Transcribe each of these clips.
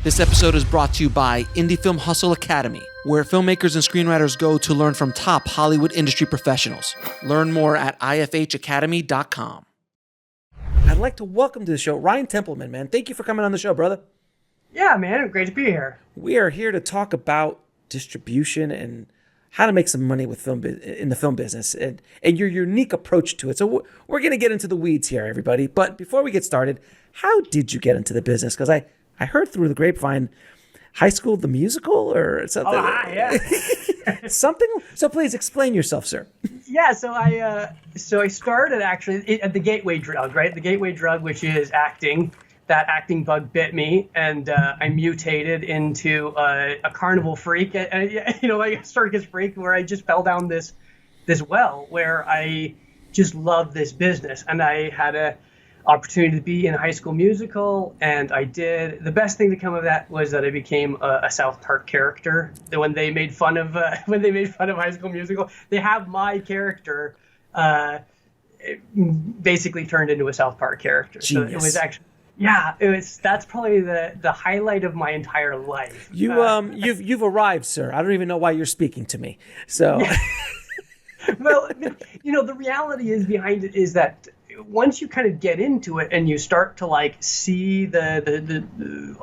This episode is brought to you by Indie Film Hustle Academy, where filmmakers and screenwriters go to learn from top Hollywood industry professionals. Learn more at ifhacademy.com. I'd like to welcome to the show Ryan Templeton, man. Thank you for coming on the show, brother. Yeah, man. Great to be here. We are here to talk about distribution and how to make some money with in the film business and your unique approach to it. So we're going to get into the weeds here, everybody. But before we get started, how did you get into the business? Because I heard through the grapevine, High School the Musical or something. Oh, yeah. Something. So please explain yourself, sir. Yeah, so I started actually at the gateway drug, right? The gateway drug, which is acting. That acting bug bit me, and I mutated into a carnival freak. I started this freak where I just fell down this well where I just loved this business, and I had a opportunity to be in a High School Musical, and I did. The best thing to come of that was that I became a South Park character. When they made fun of High School Musical, they have my character basically turned into a South Park character. Genius. So it was actually. Yeah, that's probably the highlight of my entire life. You've arrived, sir. I don't even know why you're speaking to me. So, well, the reality is behind it is that once you kind of get into it and you start to see the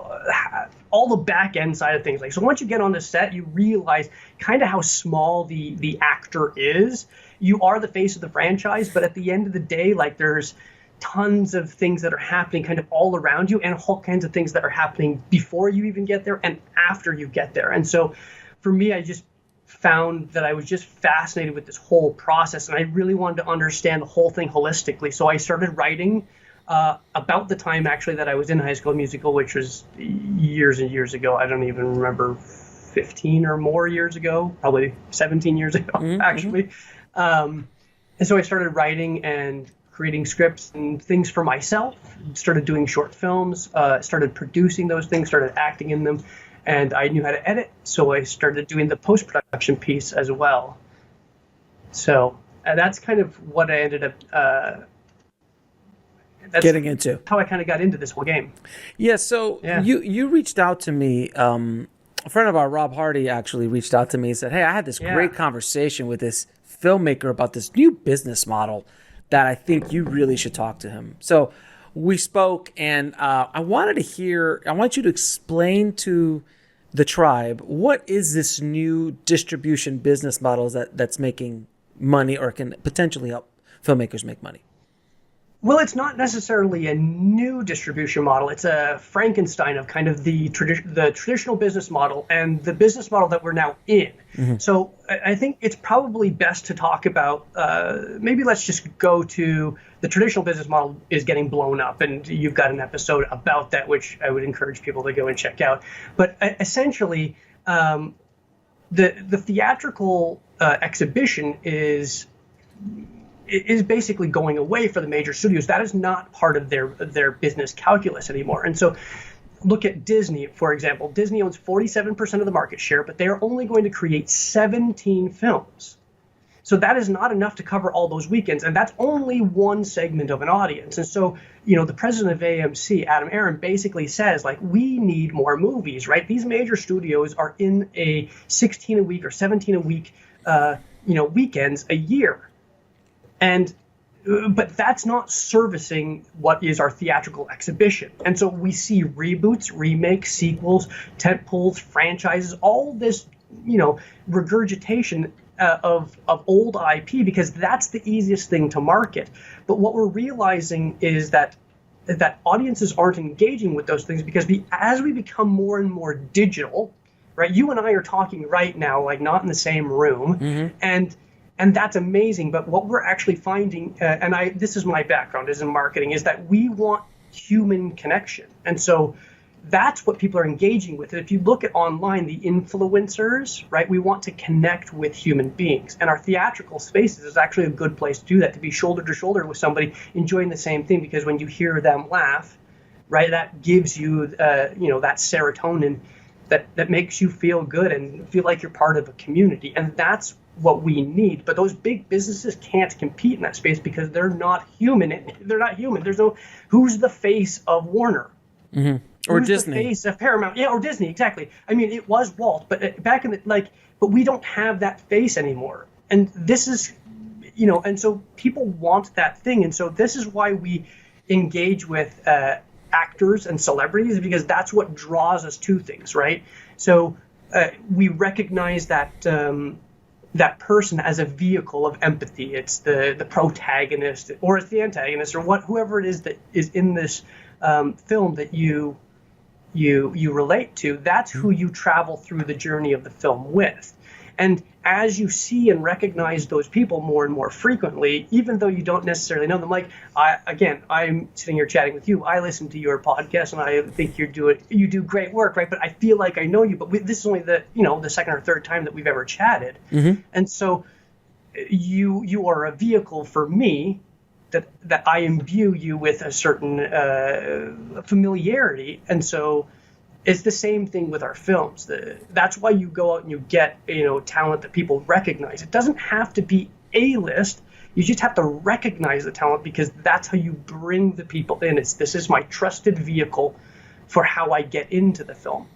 all the back end side of things, so once you get on the set, you realize kind of how small the actor is. You are the face of the franchise, but at the end of the day, there's tons of things that are happening kind of all around you and all kinds of things that are happening before you even get there and after you get there. And so for me, I just found that I was just fascinated with this whole process, and I really wanted to understand the whole thing holistically. So I started writing about the time actually that I was in High School Musical, which was years and years ago. I don't even remember, 15 or more years ago, probably 17 years ago, actually. And so I started writing and creating scripts and things for myself, started doing short films, started producing those things, started acting in them, and I knew how to edit, so I started doing the post-production piece as well. So that's kind of what I ended up getting into. How I kind of got into this whole game. Yeah, so yeah. You reached out to me, a friend of ours, Rob Hardy, actually reached out to me and said, hey, I had this great conversation with this filmmaker about this new business model that I think you really should talk to him. So we spoke, and I want you to explain to the tribe, what is this new distribution business model that's making money or can potentially help filmmakers make money? Well, it's not necessarily a new distribution model. It's a Frankenstein of kind of the traditional business model and the business model that we're now in. Mm-hmm. So I think it's probably best to talk about, maybe let's just go to the traditional business model is getting blown up. And you've got an episode about that, which I would encourage people to go and check out. But essentially, the theatrical exhibition is basically going away for the major studios. That is not part of their business calculus anymore. And so look at Disney, for example. Disney owns 47% of the market share, but they are only going to create 17 films. So that is not enough to cover all those weekends, and that's only one segment of an audience. And so, the president of AMC, Adam Aron, basically says, we need more movies, right? These major studios are in a 16 a week or 17 a week, weekends a year. But that's not servicing what is our theatrical exhibition. And so we see reboots, remakes, sequels, tentpoles, franchises, all this, regurgitation of old IP, because that's the easiest thing to market. But what we're realizing is that audiences aren't engaging with those things because as we become more and more digital, right? You and I are talking right now, not in the same room, mm-hmm. And that's amazing. But what we're actually finding, this is my background is in marketing, is that we want human connection. And so that's what people are engaging with. If you look at online, the influencers, right, we want to connect with human beings. And our theatrical spaces is actually a good place to do that, to be shoulder to shoulder with somebody enjoying the same thing. Because when you hear them laugh, right, that gives you, that serotonin that makes you feel good and feel like you're part of a community. And that's what we need. But those big businesses can't compete in that space because they're not human. They're not human. There's no, who's the face of Warner? Mm-hmm. Or who's Disney. The face of Paramount. Yeah, or Disney, exactly. I mean, it was Walt, but back in the, but we don't have that face anymore. And this is, and so people want that thing. And so this is why we engage with actors and celebrities, because that's what draws us to things, right? So we recognize that that person as a vehicle of empathy. It's the protagonist, or it's the antagonist, or whoever it is that is in this film that you relate to. That's who you travel through the journey of the film with. And as you see and recognize those people more and more frequently, even though you don't necessarily know them, I'm sitting here chatting with you. I listen to your podcast, and I think you do great work, right? But I feel like I know you. But this is only the second or third time that we've ever chatted, and so you are a vehicle for me that I imbue you with a certain familiarity, and so. It's the same thing with our films. That's why you go out and you get talent that people recognize. It doesn't have to be A-list. You just have to recognize the talent, because that's how you bring the people in. This is my trusted vehicle for how I get into the film.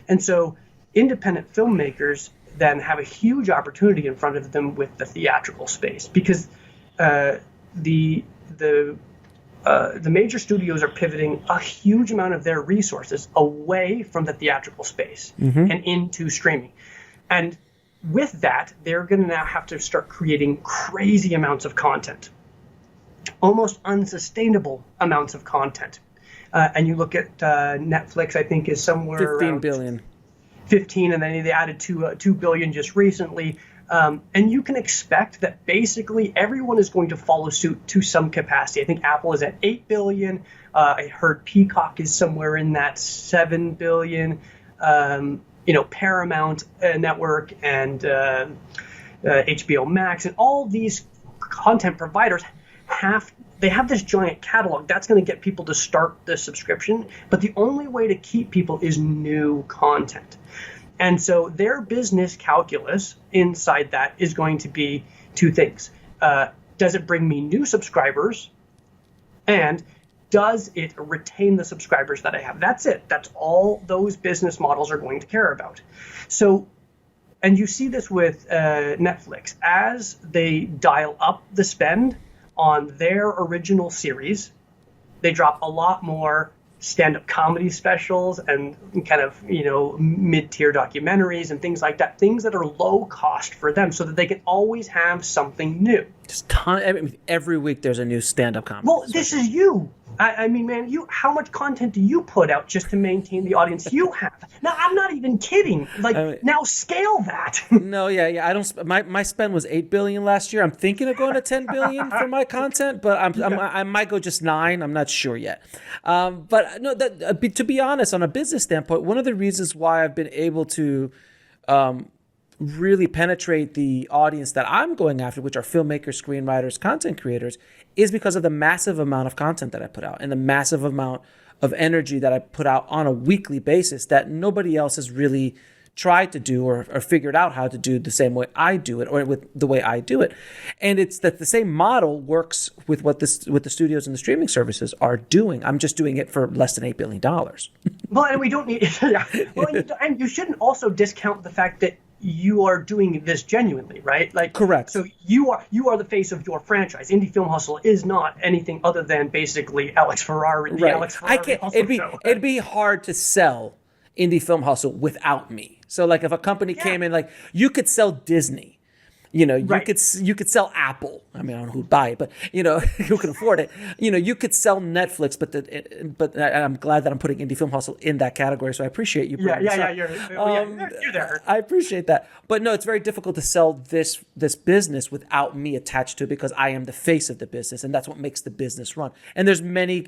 And so independent filmmakers then have a huge opportunity in front of them with the theatrical space, because the major studios are pivoting a huge amount of their resources away from the theatrical space and into streaming. And with that, they're going to now have to start creating crazy amounts of content, almost unsustainable amounts of content. And you look at Netflix, I think, is somewhere 15 billion. 15, and then they added 2 billion just recently. And you can expect that basically everyone is going to follow suit to some capacity. I think Apple is at 8 billion. I heard Peacock is somewhere in that 7 billion. Paramount Network and HBO Max and all these content providers have this giant catalog. That's going to get people to start the subscription. But the only way to keep people is new content. And so their business calculus inside that is going to be two things. Does it bring me new subscribers? And does it retain the subscribers that I have? That's it. That's all those business models are going to care about. So, and you see this with Netflix. As they dial up the spend on their original series, they drop a lot more stand-up comedy specials and kind of mid-tier documentaries and things like that, things that are low cost for them, so that they can always have something new. Just every week there's a new stand-up comedy. Well, this is you. I mean, man, how much content do you put out just to maintain the audience you have? Now, I'm not even kidding. Now scale that. No, yeah. I don't. My spend was 8 billion last year. I'm thinking of going to 10 billion for my content, but I might go just 9. I'm not sure yet. But no, to be honest, on a business standpoint, one of the reasons why I've been able to really penetrate the audience that I'm going after, which are filmmakers, screenwriters, content creators, is because of the massive amount of content that I put out and the massive amount of energy that I put out on a weekly basis that nobody else has really tried to do or figured out how to do the same way I do it, or with the way I do it. And it's that the same model works with what with the studios and the streaming services are doing. I'm just doing it for less than $8 billion. Well, and we don't need. Yeah. Well, and you shouldn't also discount the fact that you are doing this genuinely, right? Correct. So you are the face of your franchise. Indie Film Hustle is not anything other than basically Alex Ferrari. The right. Alex Ferrari it'd be hard to sell Indie Film Hustle without me. So if a company came in, you could sell Disney. Right. You could sell Apple. I mean, I don't know who'd buy it, but who can afford it? You could sell Netflix, but I'm glad that I'm putting Indie Film Hustle in that category. So I appreciate you bringing this up. You're there. I appreciate that, but no, it's very difficult to sell this business without me attached to it, because I am the face of the business, and that's what makes the business run. And there's many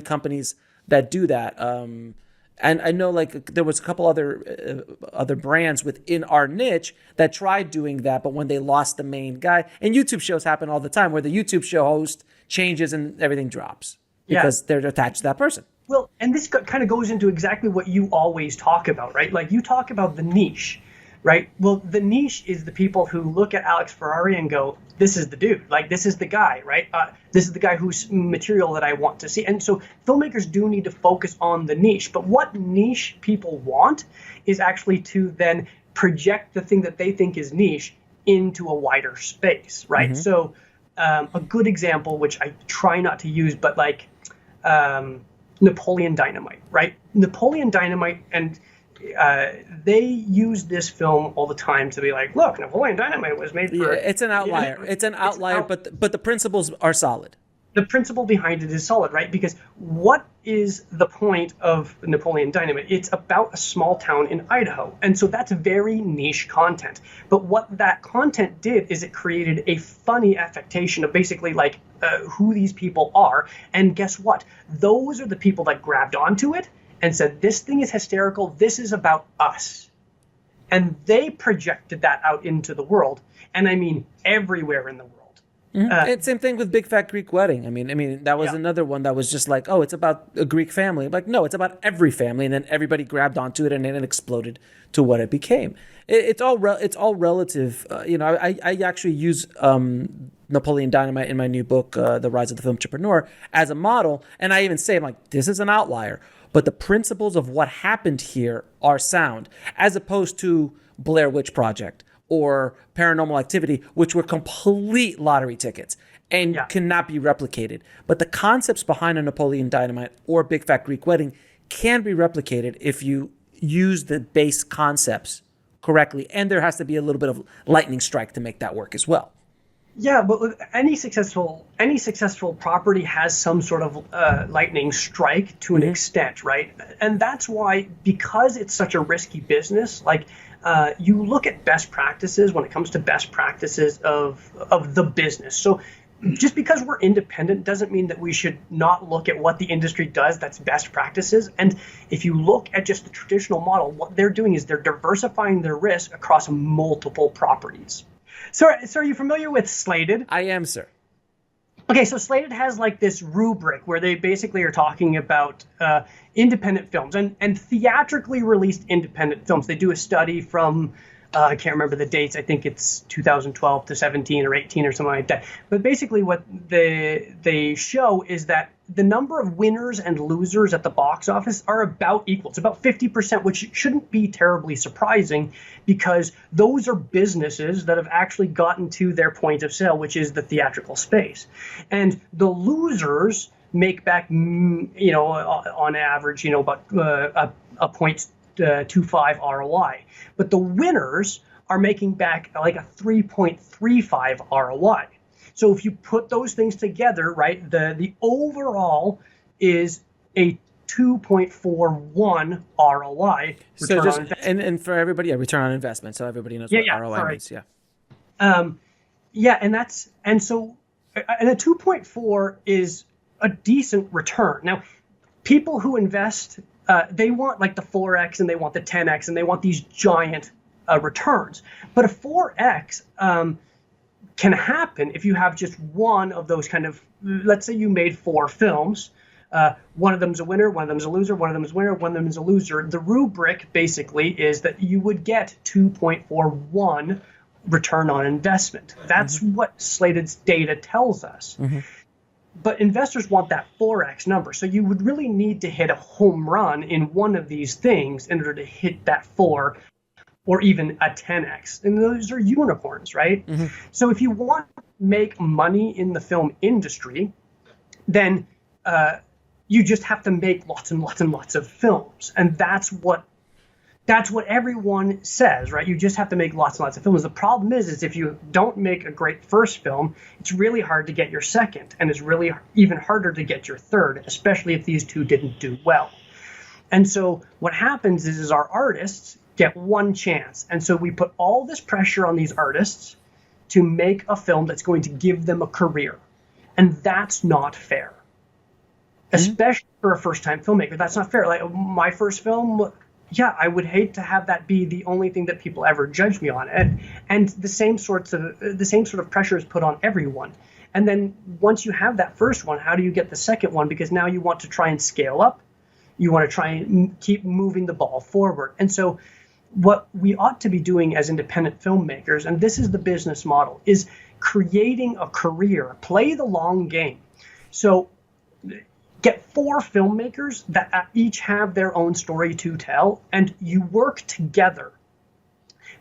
companies that do that. And I know there was a couple other brands within our niche that tried doing that, but when they lost the main guy, and YouTube shows happen all the time where the YouTube show host changes and everything drops because they're attached to that person. Well, and this kind of goes into exactly what you always talk about, right? You talk about the niche, right? Well, the niche is the people who look at Alex Ferrari and go, this is the dude, like this is the guy, right? This is the guy whose material that I want to see. And so filmmakers do need to focus on the niche, but what niche people want is actually to then project the thing that they think is niche into a wider space, right? So a good example, which I try not to use, but like Napoleon Dynamite, right? Napoleon Dynamite, and they use this film all the time to be like, look, Napoleon Dynamite was made for... Yeah, it's an outlier. It's an outlier, but the principles are solid. The principle behind it is solid, right? Because what is the point of Napoleon Dynamite? It's about a small town in Idaho. And so that's very niche content. But what that content did is it created a funny affectation of basically like who these people are. And guess what? Those are the people that grabbed onto it and said, this thing is hysterical. This is about us. And they projected that out into the world. And I mean, everywhere in the world. It's same thing with Big Fat Greek Wedding. I mean that was another one that was just like, oh, it's about a Greek family. Like, no, it's about every family, and then everybody grabbed onto it, and then it exploded to what it became. It's all relative. I actually use Napoleon Dynamite in my new book, The Rise of the Filmtrepreneur, as a model, and I even say, I'm like, this is an outlier, but the principles of what happened here are sound, as opposed to Blair Witch Project or Paranormal Activity, which were complete lottery tickets and cannot be replicated. But the concepts behind a Napoleon Dynamite or Big Fat Greek Wedding can be replicated if you use the base concepts correctly. And there has to be a little bit of lightning strike to make that work as well. Yeah, but any successful property has some sort of lightning strike to an extent, right? And that's why, because it's such a risky business, like you look at best practices when it comes to best practices of the business. So just because we're independent doesn't mean that we should not look at what the industry does that's best practices. And if you look at just the traditional model, what they're doing is they're diversifying their risk across multiple properties. So are you familiar with Slated? I am, sir. Okay, so Slated has like this rubric where they basically are talking about independent films and theatrically released independent films. They do a study from, I can't remember the dates, I think it's 2012 to 17 or 18 or something like that. But basically what they show is that the number of winners and losers at the box office are about equal. It's about 50%, which shouldn't be terribly surprising because those are businesses that have actually gotten to their point of sale, which is the theatrical space. And the losers make back, on average, about a 0.25 ROI. But the winners are making back like a 3.35 ROI. So if you put those things together, right, the overall is a 2.41 ROI. So just and for everybody, return on investment. So everybody knows what ROI means. Yeah. And a 2.4 is a decent return. Now, people who invest, they want like the 4x and they want the 10x and they want these giant returns. But a 4x can happen if you have just one of those kind of, let's say you made 4 films. One of them is a winner, one of them is a loser, one of them is a winner, one of them is a loser. The rubric basically is that you would get 2.41 return on investment. That's what Slated's data tells us. But investors want that 4x number. So you would really need to hit a home run in one of these things in order to hit that 4 or even a 10x. And those are unicorns, right? So if you want to make money in the film industry, then you just have to make lots and lots and lots of films. And that's what everyone says, right? You just have to make lots and lots of films. The problem is if you don't make a great first film, it's really hard to get your second. And it's really even harder to get your third, especially if these two didn't do well. And so what happens is our artists get one chance. And so we put all this pressure on these artists to make a film that's going to give them a career. And that's not fair. Especially for a first-time filmmaker. That's not fair. Like my first film, I would hate to have that be the only thing that people ever judge me on. And the same sort of pressure is put on everyone. And then once you have that first one, how do you get the second one? Because now you want to try and scale up. You want to try and keep moving the ball forward. And so what we ought to be doing as independent filmmakers, and this is the business model, is creating a career, play the long game. So get 4 filmmakers that each have their own story to tell, and you work together.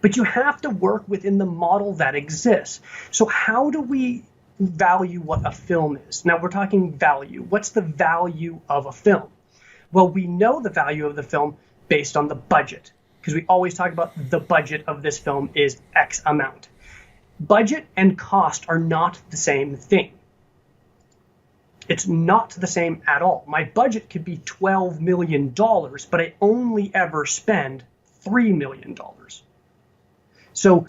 But you have to work within the model that exists. So how do we value what a film is? Now we're talking value. What's the value of a film? Well, we know the value of the film based on the budget, because we always talk about the budget of this film is X amount. Budget and cost are not the same thing. It's not the same at all. My budget could be $12 million, but I only ever spend $3 million. So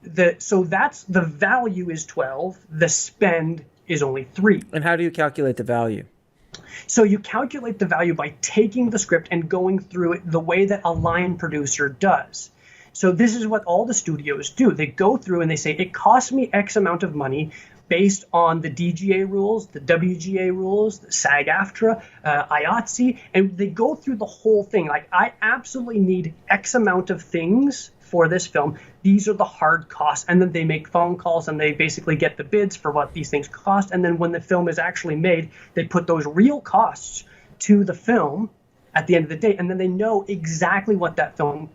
that's the value is 12, the spend is only 3. And how do you calculate the value? So you calculate the value by taking the script and going through it the way that a line producer does. So this is what all the studios do. They go through and they say, it costs me X amount of money based on the DGA rules, the WGA rules, the SAG-AFTRA, IATSE, and they go through the whole thing. Like, I absolutely need X amount of things for this film. These are the hard costs. And then they make phone calls and they basically get the bids for what these things cost. And then when the film is actually made, they put those real costs to the film at the end of the day. And then they know exactly what that film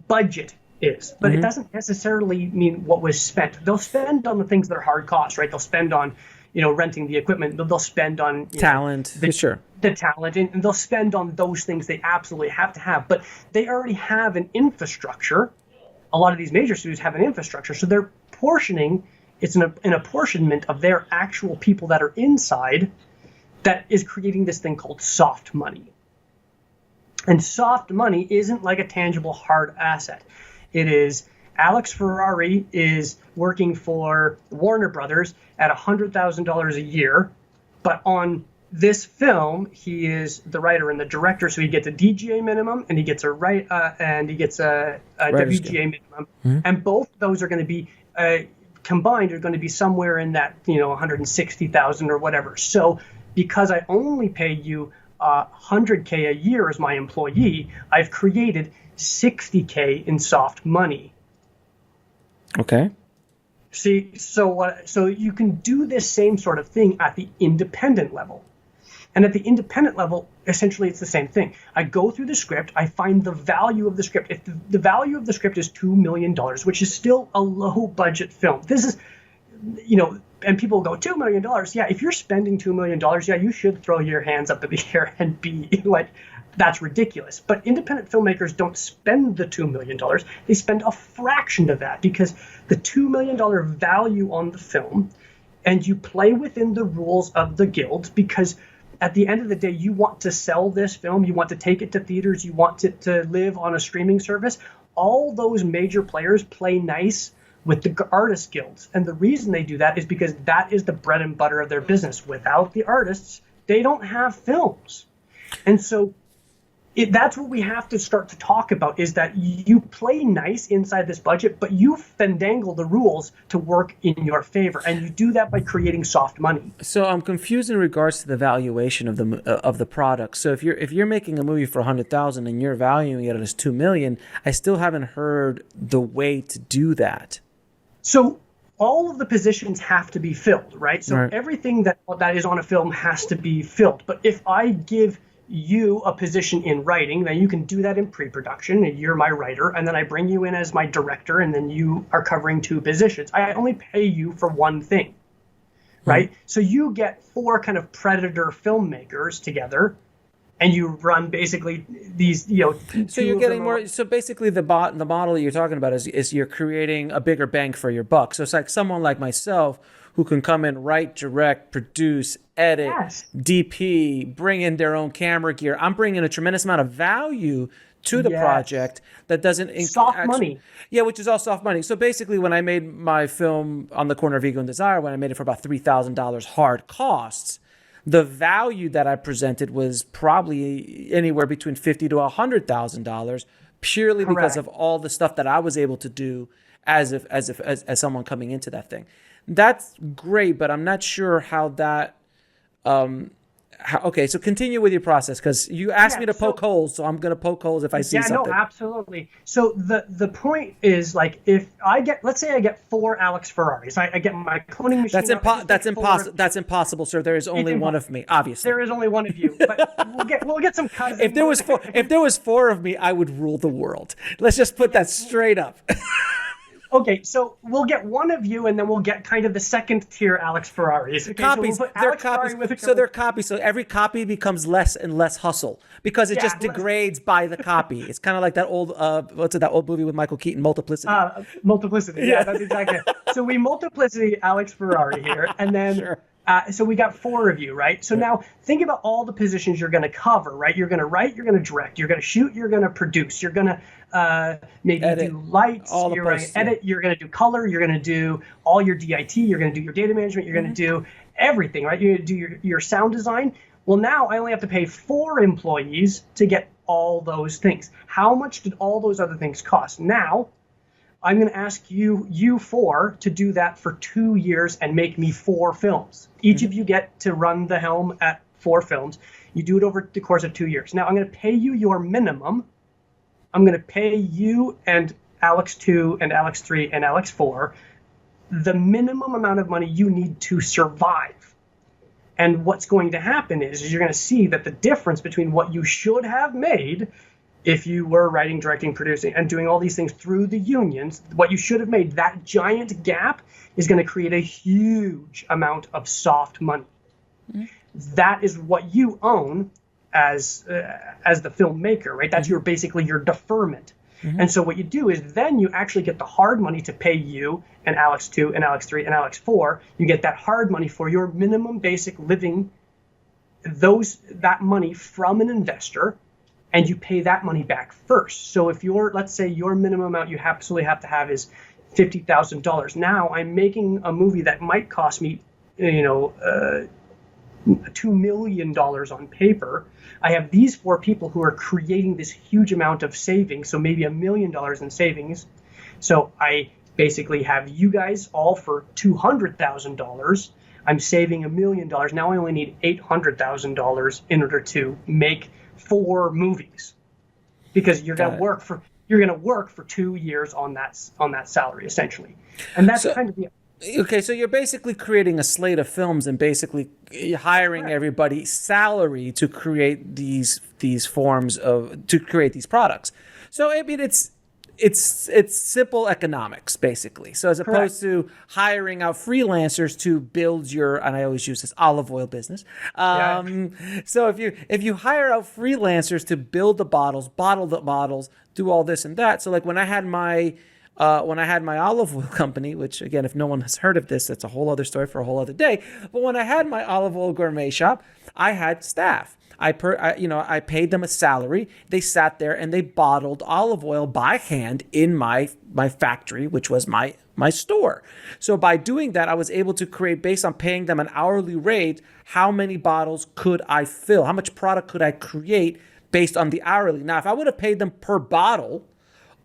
budget is. But it doesn't necessarily mean what was spent. They'll spend on the things that are hard costs, right? They'll spend on, renting the equipment. They'll spend on talent, the talent, and they'll spend on those things they absolutely have to have. But they already have an infrastructure. A lot of these major studios have an infrastructure, so they're portioning. It's an apportionment of their actual people that are inside that is creating this thing called soft money. And soft money isn't like a tangible hard asset. It is Alex Ferrari is working for Warner Brothers at $100,000 a year, but on this film, he is the writer and the director, so he gets a DGA minimum and he gets a WGA minimum, and both those are going to be combined are going to be somewhere in that 160,000 or whatever. So because I only pay you $100K a year as my employee, I've created $60K in soft money. Okay. See, so you can do this same sort of thing at the independent level. And at the independent level, essentially it's the same thing. I go through the script, I find the value of the script. If the value of the script is $2 million, which is still a low budget film. This is, and people go, $2 million. Yeah, if you're spending $2 million, yeah, you should throw your hands up in the air and be like, that's ridiculous. But independent filmmakers don't spend the $2 million. They spend a fraction of that because the $2 million value on the film, and you play within the rules of the guilds, because at the end of the day, you want to sell this film, you want to take it to theaters, you want it to live on a streaming service. All those major players play nice with the artist guilds. And the reason they do that is because that is the bread and butter of their business. Without the artists, they don't have films. And so that's what we have to start to talk about, is that you play nice inside this budget, but you fandangle the rules to work in your favor. And you do that by creating soft money. So I'm confused in regards to the valuation of the product. So if you're making a movie for $100,000 and you're valuing it as $2 million, I still haven't heard the way to do that. So all of the positions have to be filled, right? So Right. Everything that is on a film has to be filled. But if I give you a position in writing, then you can do that in pre-production, and you're my writer, and then I bring you in as my director, and then you are covering 2 positions. I only pay you for one thing, right? So you get 4 kind of predator filmmakers together, and you run basically these, So you're getting more. So basically, the model that you're talking about is you're creating a bigger bang for your buck. So it's like someone like myself who can come in, write, direct, produce, edit, Yes. DP, bring in their own camera gear. I'm bringing a tremendous amount of value to the Yes. project that doesn't Soft money. Yeah, which is all soft money. So basically, when I made my film On the Corner of Ego and Desire, when I made it for about $3,000 hard costs, the value that I presented was probably anywhere between $50,000 to $100,000, purely because of all the stuff that I was able to do as someone coming into that thing. That's great, but I'm not sure how that Okay, so continue with your process, because you asked me to poke holes, so I'm going to poke holes if I see something. Yeah, no, absolutely. So the point is, like, if I get, let's say I get 4 Alex Ferraris, I get my cloning machine. That's impossible. That's impossible, sir. There is only one of me, obviously. There is only one of you, but we'll get some cousins. If there was 4 of me, I would rule the world. Let's just put that straight up. Okay, so we'll get one of you, and then we'll get kind of the second tier Alex Ferraris. Okay, copies. So they're copies. So they're copies. So every copy becomes less and less hustle, because it just degrades by the copy. It's kind of like that old that old movie with Michael Keaton, Multiplicity. Multiplicity. Yeah, that's exactly it. So we multiplicity Alex Ferrari here, and then. Sure. So we got 4 of you, right? So now think about all the positions you're going to cover, right? You're going to write, you're going to direct, you're going to shoot, you're going to produce, you're going to maybe edit, do lights, you're going to edit, you're going to do color, you're going to do all your DIT, you're going to do your data management, you're going to do everything, right? You're going to do your sound design. Well, now I only have to pay 4 employees to get all those things. How much did all those other things cost? Now, I'm going to ask you 4 to do that for 2 years and make me 4 films. Each of you get to run the helm at 4 films. You do it over the course of 2 years. Now, I'm going to pay you your minimum. I'm going to pay you and Alex 2 and Alex 3 and Alex 4 the minimum amount of money you need to survive. And what's going to happen is you're going to see that the difference between what you should have made if you were writing, directing, producing, and doing all these things through the unions, what you should have made, that giant gap is going to create a huge amount of soft money. Mm-hmm. That is what you own as the filmmaker, right? That's basically your deferment. Mm-hmm. And so what you do is then you actually get the hard money to pay you and Alex 2 and Alex 3 and Alex 4. You get that hard money for your minimum basic living, that money from an investor, and you pay that money back first. So if let's say your minimum amount you absolutely have to have is $50,000. Now I'm making a movie that might cost me, $2 million on paper. I have these 4 people who are creating this huge amount of savings, so maybe $1 million in savings. So I basically have you guys all for $200,000. I'm saving $1 million. Now I only need $800,000 in order to make 4 movies, because you're going to work for 2 years on that salary essentially, and that's kind of the. Okay, so you're basically creating a slate of films and basically hiring everybody salary to create these forms to create these products. So I mean, it's simple economics basically. So as opposed to hiring out freelancers to build and I always use this olive oil business. So if you hire out freelancers to build the bottles, bottle the bottles, do all this and that. So like when I had my olive oil company, which again, if no one has heard of this, that's a whole other story for a whole other day. But when I had my olive oil gourmet shop, I had staff. I paid them a salary. They sat there and they bottled olive oil by hand in my factory, which was my store. So by doing that, I was able to create, based on paying them an hourly rate, how many bottles could I fill? How much product could I create based on the hourly? Now, if I would have paid them per bottle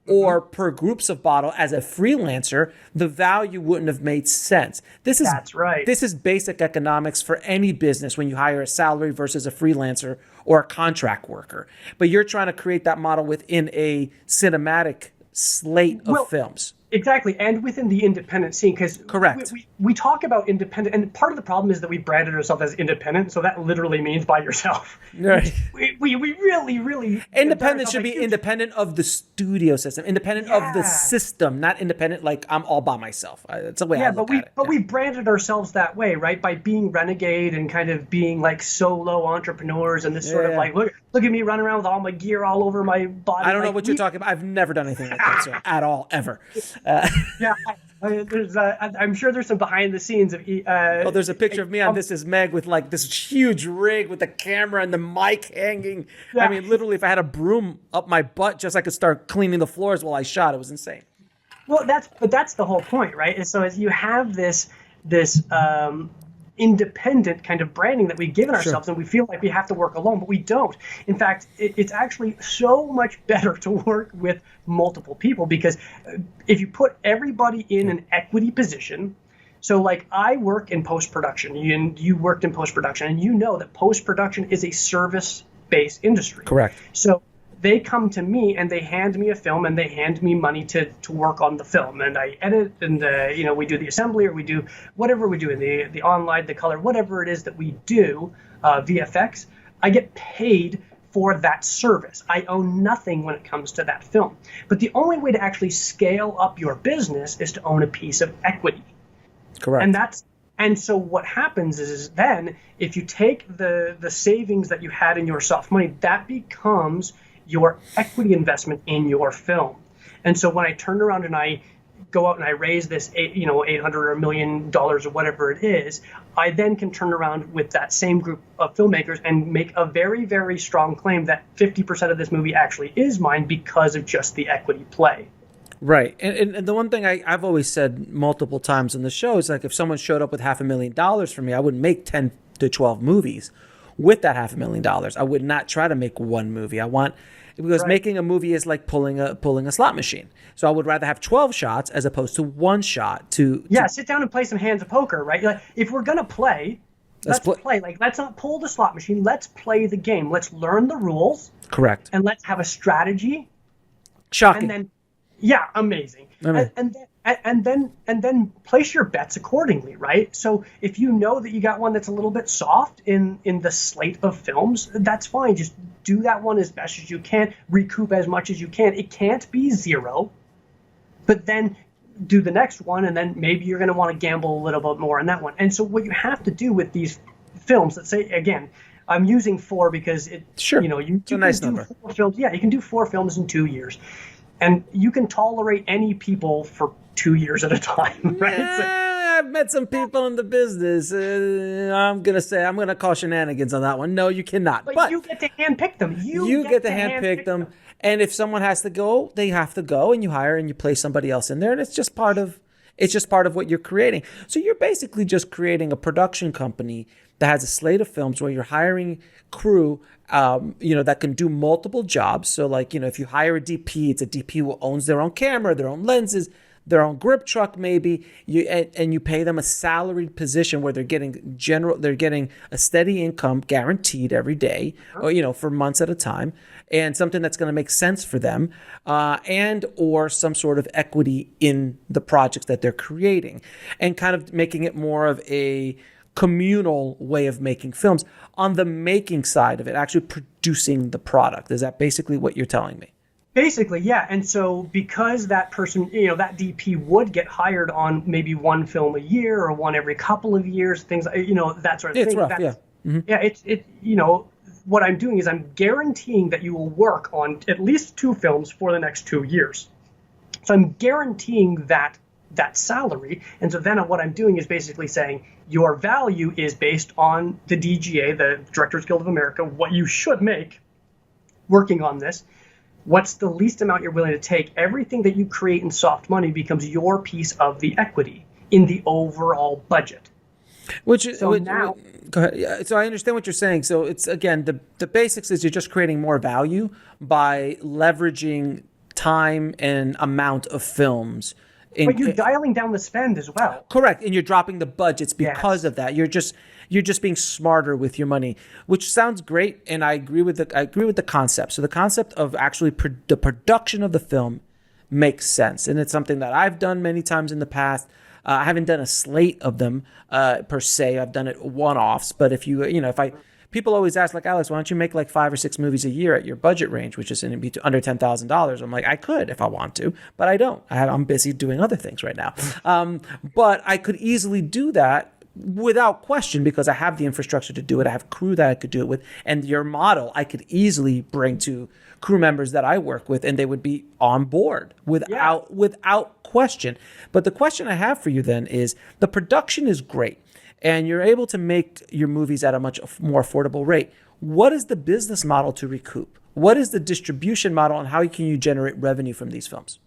or per groups of bottle as a freelancer, the value wouldn't have made sense. That's right. This is basic economics for any business when you hire a salary versus a freelancer or a contract worker. But you're trying to create that model within a cinematic slate of films. Exactly, and within the independent scene, because we talk about independent, and part of the problem is that we branded ourselves as independent, so that literally means by yourself. Right. We really independent should be independent of the studio system, independent of the system, not independent like I'm all by myself. That's the way I look at it. But we branded ourselves that way, right? By being renegade and kind of being like solo entrepreneurs and this sort of like look at me running around with all my gear all over my body. I don't know what you're talking about. I've never done anything like that, sir, at all, ever. I'm sure there's some behind the scenes of. There's a picture of me on This Is Meg with like this huge rig with the camera and the mic hanging. Yeah. I mean, literally, if I had a broom up my butt, just I could start cleaning the floors while I shot. It was insane. Well, that's the whole point, right? And so as you have this independent kind of branding that we've given ourselves, and we feel like we have to work alone, but we don't. In fact, it's actually so much better to work with multiple people, because if you put everybody in an equity position, So like I work in post-production, and you worked in post-production, and you know that post-production is a service-based industry. Correct. So they come to me and they hand me a film and they hand me money to work on the film, and I edit, and we do the assembly, or we do whatever we do in the online, the color, whatever it is that we do, VFX. I get paid for that service. I own nothing when it comes to that film. But the only way to actually scale up your business is to own a piece of equity. Correct. And so what happens is then if you take the savings that you had in your soft money, that becomes your equity investment in your film. And so when I turn around and I go out and I raise this $800 or $1 million or whatever it is, I then can turn around with that same group of filmmakers and make a very, very strong claim that 50% of this movie actually is mine because of just the equity play. Right. And the one thing I've always said multiple times on the show is, like, if someone showed up with $500,000 for me, I would make 10 to 12 movies with that $500,000. I would not try to make one movie. Because right. Making a movie is like pulling a slot machine. So I would rather have 12 shots as opposed to one shot sit down and play some hands of poker, right? Like, if we're going to play, let's play. Like, let's not pull the slot machine. Let's play the game. Let's learn the rules. Correct. And let's have a strategy. Shocking. And then, amazing. And then place your bets accordingly, right? So if you know that you got one that's a little bit soft in the slate of films, that's fine. Just do that one as best as you can, recoup as much as you can. It can't be zero, but then do the next one, and then maybe you're going to want to gamble a little bit more on that one. And so what you have to do with these films, let's say, again, I'm using 4 because you can nice do number. 4 films. Yeah, you can do 4 films in 2 years. And you can tolerate any people for 2 years at a time, right? Yeah, I've met some people in the business. I'm going to call shenanigans on that one. No, you cannot. But you get to handpick them. You get to handpick them. And if someone has to go, they have to go, and you hire and you place somebody else in there. And it's just part of what you're creating. So you're basically just creating a production company that has a slate of films where you're hiring crew that can do multiple jobs. So, like, if you hire a DP, it's a DP who owns their own camera, their own lenses, their own grip truck, maybe. And you pay them a salaried position where they're getting a steady income guaranteed every day, or for months at a time, and something that's going to make sense for them, and or some sort of equity in the projects that they're creating, and kind of making it more of a communal way of making films on the making side of it, actually producing the product. Is that basically what you're telling me? Basically, yeah. And so because that person, that DP would get hired on maybe one film a year or one every couple of years, things, that sort of thing. It's rough, yeah. Mm-hmm. Yeah, what I'm doing is I'm guaranteeing that you will work on at least 2 films for the next 2 years. So I'm guaranteeing that salary. And so then what I'm doing is basically saying your value is based on the DGA, the Directors Guild of America, what you should make working on this. What's the least amount you're willing to take? Everything that you create in soft money becomes your piece of the equity in the overall budget. Go ahead. Yeah, so I understand what you're saying. So it's, again, the basics is you're just creating more value by leveraging time and amount of films. But you're dialing down the spend as well. Correct, and you're dropping the budgets because of that. You're just being smarter with your money, which sounds great, and I agree with the concept. So the concept of actually the production of the film makes sense, and it's something that I've done many times in the past. I haven't done a slate of them per se. I've done it one-offs, but if people always ask, like, Alex, why don't you make like 5 or 6 movies a year at your budget range, which is going to be under $10,000? I'm like, I could if I want to, but I don't. I'm busy doing other things right now. But I could easily do that without question because I have the infrastructure to do it. I have crew that I could do it with. And your model, I could easily bring to crew members that I work with, and they would be on board without question. But the question I have for you then is, the production is great, and you're able to make your movies at a much more affordable rate. What is the business model to recoup? What is the distribution model, and how can you generate revenue from these films?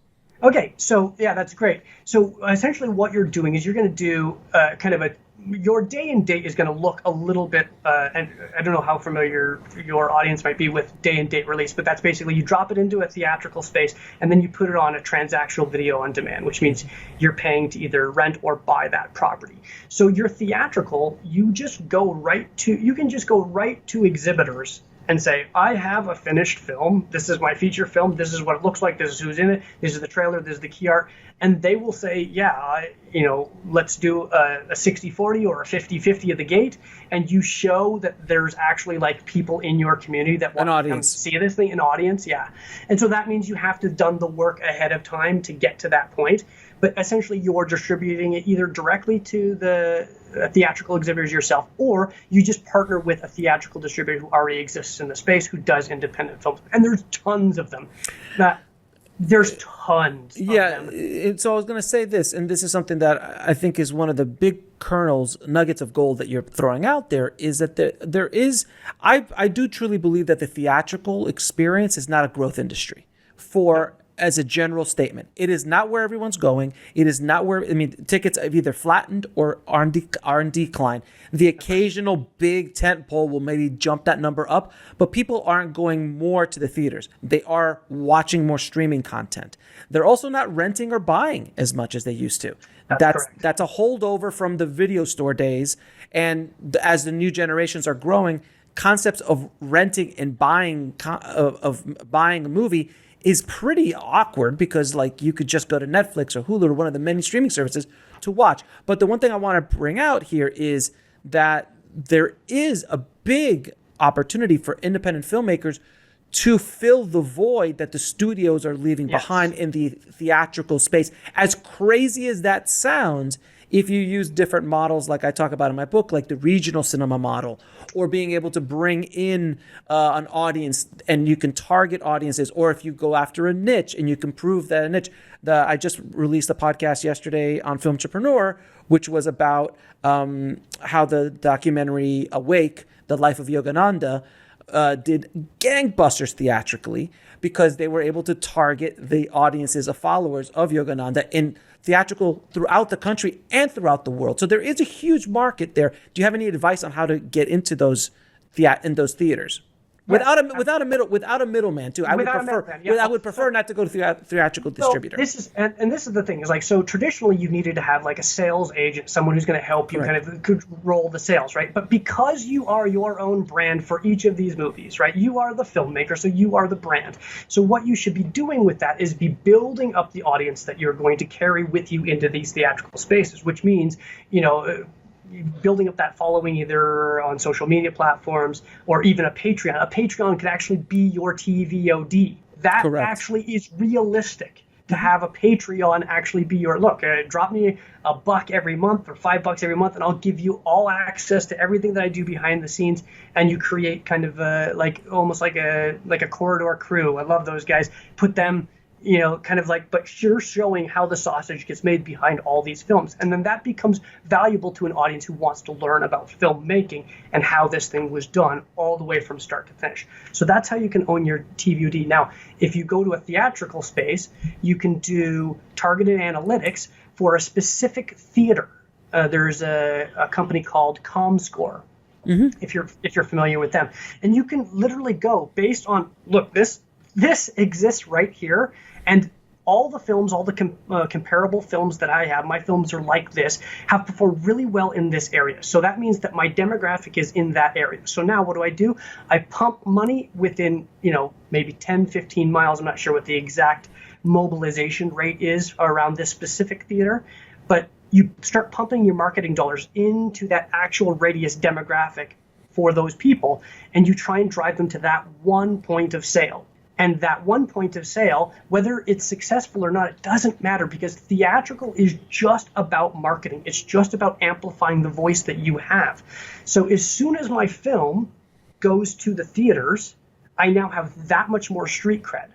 Okay, so yeah, that's great. So essentially what you're doing is you're going to do kind of your day and date is going to look a little bit, and I don't know how familiar your audience might be with day and date release, but that's basically you drop it into a theatrical space and then you put it on a transactional video on demand, which means you're paying to either rent or buy that property. So your theatrical, you can just go right to exhibitors and say, I have a finished film. This is my feature film. This is what it looks like. This is who's in it. This is the trailer. This is the key art. And they will say, yeah, let's do a 60-40 or a 50-50 at the gate. And you show that there's actually like people in your community that want to come see this thing, an audience. Yeah. And so that means you have to have done the work ahead of time to get to that point. But essentially you're distributing it either directly to the theatrical exhibitors yourself, or you just partner with a theatrical distributor who already exists in the space who does independent films. And there's tons of them. There's tons of them. Yeah, so I was going to say this, and this is something that I think is one of the big nuggets of gold that you're throwing out there, is that there is, I do truly believe that the theatrical experience is not a growth industry as a general statement. It is not where everyone's going. It is not where, tickets have either flattened or are in decline. The occasional big tent pole will maybe jump that number up, but people aren't going more to the theaters. They are watching more streaming content. They're also not renting or buying as much as they used to. That's a holdover from the video store days. And as the new generations are growing, concepts of renting and buying a movie is pretty awkward, because like you could just go to Netflix or Hulu or one of the many streaming services to watch. But the one thing I want to bring out here is that there is a big opportunity for independent filmmakers to fill the void that the studios are leaving behind in the theatrical space. As crazy as that sounds, if you use different models like I talk about in my book, like the regional cinema model, or being able to bring in an audience and you can target audiences, or if you go after a niche and you can prove that a niche. I just released a podcast yesterday on Filmtrepreneur, which was about how the documentary Awake, The Life of Yogananda, did gangbusters theatrically, because they were able to target the audiences of followers of Yogananda in theatrical throughout the country and throughout the world. So there is a huge market there. Do you have any advice on how to get into those theaters? Without a middleman too. I would prefer not to go to theatrical distributor. This is the thing, is like, so traditionally you needed to have like a sales agent, someone who's going to help you kind of control the sales, right? But because you are your own brand for each of these movies, right? You are the filmmaker, so you are the brand. So what you should be doing with that is be building up the audience that you're going to carry with you into these theatrical spaces, which means, building up that following either on social media platforms or even a Patreon. A Patreon could actually be your TVOD. That actually is realistic, to have a Patreon actually be your drop me $1 every month or $5 every month, and I'll give you all access to everything that I do behind the scenes. And you create kind of almost like a corridor crew. I love those guys. Put them, but you're showing how the sausage gets made behind all these films. And then that becomes valuable to an audience who wants to learn about filmmaking and how this thing was done all the way from start to finish. So that's how you can own your TVOD. Now, if you go to a theatrical space, you can do targeted analytics for a specific theater. There's a company called ComScore. Mm-hmm. If you're familiar with them, and you can literally go based on, this exists right here, and all the films, all the comparable films that I have, my films are like this, have performed really well in this area. So that means that my demographic is in that area. So now what do? I pump money within, maybe 10, 15 miles. I'm not sure what the exact mobilization rate is around this specific theater, but you start pumping your marketing dollars into that actual radius demographic for those people, and you try and drive them to that one point of sale. And that one point of sale, whether it's successful or not, it doesn't matter, because theatrical is just about marketing. It's just about amplifying the voice that you have. So as soon as my film goes to the theaters, I now have that much more street cred,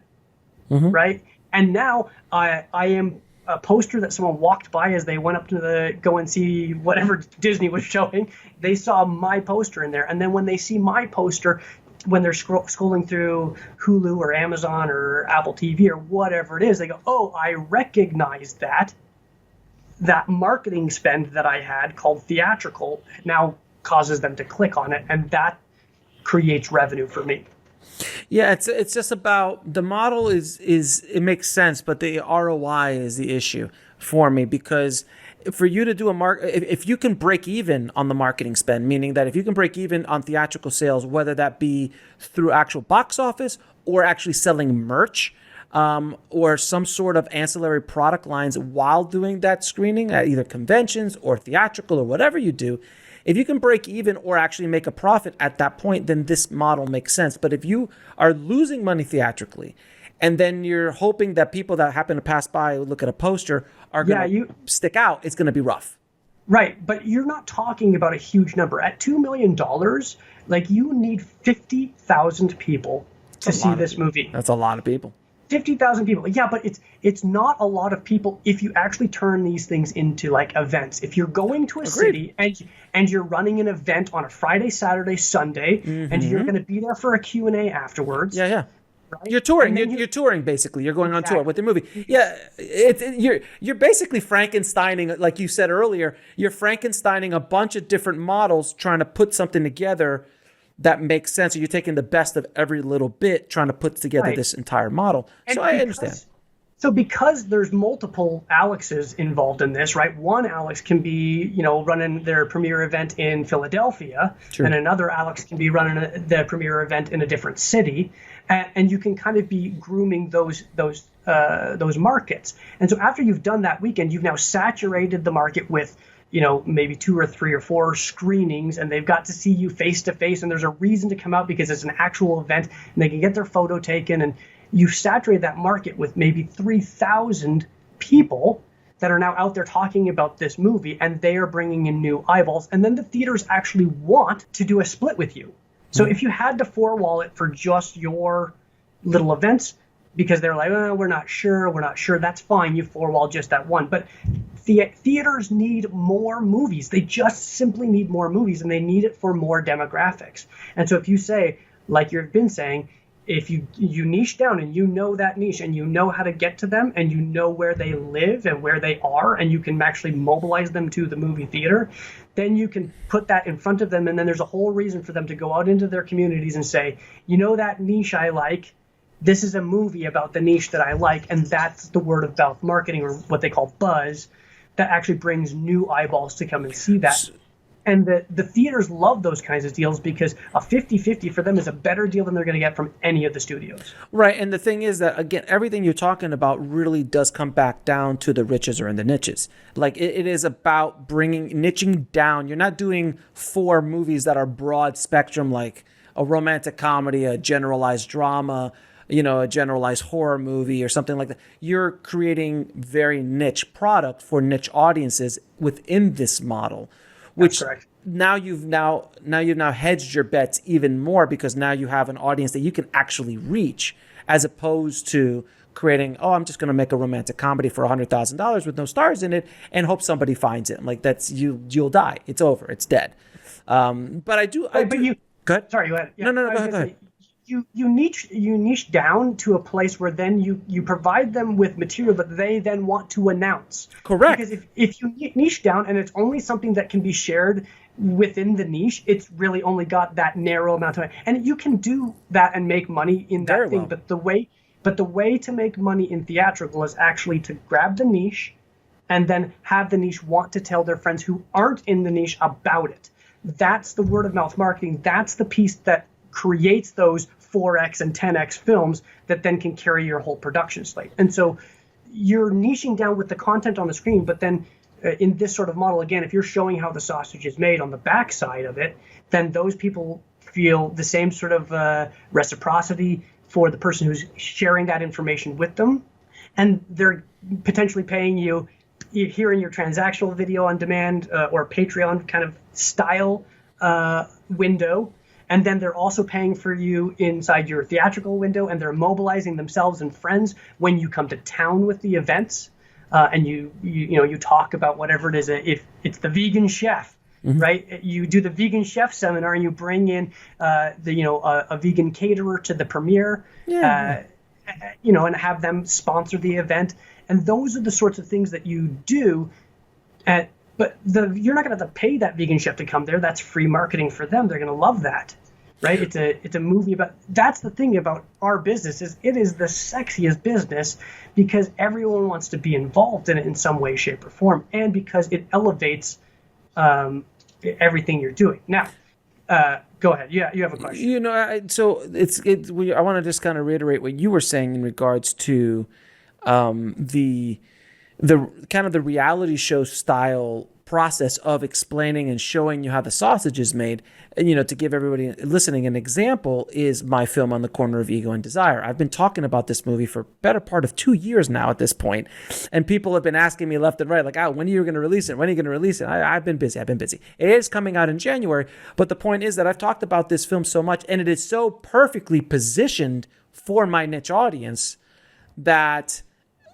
right? And now I am a poster that someone walked by as they went up to go and see whatever Disney was showing. They saw my poster in there. And then when they see my poster, when they're scrolling through Hulu or Amazon or Apple TV or whatever it is, they go, oh, I recognize that. that marketing spend that I had called theatrical now causes them to click on it, and that creates revenue for me. Yeah, it's just about the model is it makes sense, but the ROI is the issue for me, because for you to do if you can break even on the marketing spend, meaning that if you can break even on theatrical sales, whether that be through actual box office or actually selling merch, or some sort of ancillary product lines while doing that screening at either conventions or theatrical or whatever you do, if you can break even or actually make a profit at that point, then this model makes sense. But if you are losing money theatrically, and then you're hoping that people that happen to pass by look at a poster are going to stick out, it's going to be rough. Right, but you're not talking about a huge number. At $2 million, like, you need 50,000 people to see this movie. That's a lot of people. 50,000 people. Yeah, but it's not a lot of people if you actually turn these things into like events. If you're going to a city and you're running an event on a Friday, Saturday, Sunday, and you're going to be there for a Q&A afterwards. Yeah. Right? You're touring. You're touring, basically. You're going on tour with the movie. Yeah, you're basically Frankensteining, like you said earlier. You're Frankensteining a bunch of different models, trying to put something together that makes sense. So you're taking the best of every little bit, trying to put together this entire model. And so I understand. So because there's multiple Alexes involved in this, right? One Alex can be, running their premiere event in Philadelphia, and another Alex can be running the premiere event in a different city, and you can kind of be grooming those markets. And so after you've done that weekend, you've now saturated the market with, maybe 2 or 3 or 4 screenings, and they've got to see you face to face, and there's a reason to come out because it's an actual event, and they can get their photo taken, and you've saturated that market with maybe 3,000 people that are now out there talking about this movie, and they are bringing in new eyeballs, and then the theaters actually want to do a split with you. So if you had to four-wall it for just your little events, because they're like, we're not sure, that's fine, you four-wall just that one. But theaters need more movies. They just simply need more movies, and they need it for more demographics. And so if you say, like you've been saying, if you niche down and you know that niche and you know how to get to them and you know where they live and where they are and you can actually mobilize them to the movie theater, then you can put that in front of them, and then there's a whole reason for them to go out into their communities and say, that niche I like, this is a movie about the niche that I like, and that's the word of mouth marketing, or what they call buzz, that actually brings new eyeballs to come and see that. And the theaters love those kinds of deals because a 50-50 for them is a better deal than they're going to get from any of the studios. Right, and the thing is that, again, everything you're talking about really does come back down to the riches or in the niches. Like, it is about niching down. You're not doing 4 movies that are broad spectrum, like a romantic comedy, a generalized drama, a generalized horror movie or something like that. You're creating very niche product for niche audiences within this model, which now you've hedged your bets even more, because now you have an audience that you can actually reach, as opposed to creating, I'm just going to make a romantic comedy for $100,000 with no stars in it and hope somebody finds it. Like, that's you'll die. It's over. It's dead. But I do. Go ahead. Sorry, go ahead. Yeah, no, go ahead. You niche down to a place where then you provide them with material that they then want to announce. Correct. Because if you niche down and it's only something that can be shared within the niche, it's really only got that narrow amount of time. And you can do that and make money in that thing. Well. But the way to make money in theatrical is actually to grab the niche and then have the niche want to tell their friends who aren't in the niche about it. That's the word of mouth marketing. That's the piece that creates those 4X and 10X films that then can carry your whole production slate. And so you're niching down with the content on the screen, but then in this sort of model, again, if you're showing how the sausage is made on the backside of it, then those people feel the same sort of reciprocity for the person who's sharing that information with them. And they're potentially paying you here in your transactional video on demand or Patreon kind of style window. And then they're also paying for you inside your theatrical window, and they're mobilizing themselves and friends when you come to town with the events, and you talk about whatever it is. If it's the vegan chef, right? You do the vegan chef seminar, and you bring in a vegan caterer to the premiere, and have them sponsor the event. And those are the sorts of things that you do But you're not going to have to pay that vegan chef to come there. That's free marketing for them. They're going to love that, right? It's a movie about. That's the thing about our business is it is the sexiest business because everyone wants to be involved in it in some way, shape, or form, and because it elevates everything you're doing. Now, go ahead. Yeah, you have a question. I want to just kind of reiterate what you were saying in regards to the kind of the reality show style process of explaining and showing you how the sausage is made. And, to give everybody listening an example is my film On the Corner of Ego and Desire. I've been talking about this movie for better part of 2 years now at this point. And people have been asking me left and right, like, when are you going to release it? When are you going to release it? I've been busy. It is coming out in January. But the point is that I've talked about this film so much and it is so perfectly positioned for my niche audience that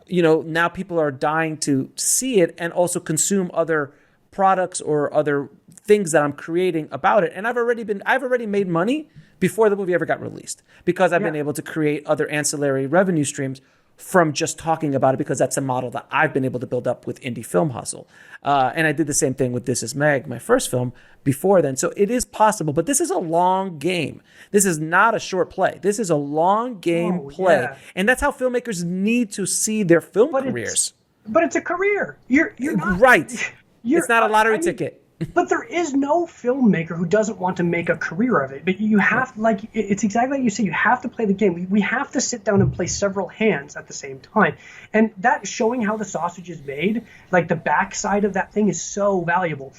now people are dying to see it and also consume other products or other things that I'm creating about it. And I've already made money before the movie ever got released because I've been able to create other ancillary revenue streams from just talking about it because that's a model that I've been able to build up with Indie Film Hustle. And I did the same thing with This Is Meg, my first film, before then. So it is possible, but this is a long game. This is not a short play. This is a long game play. Yeah. And that's how filmmakers need to see their film careers. But it's a career. You're not... Right. It's not a lottery ticket. But there is no filmmaker who doesn't want to make a career of it. But you have, it's exactly like you say, you have to play the game. We have to sit down and play several hands at the same time. And that showing how the sausage is made, like the backside of that thing is so valuable.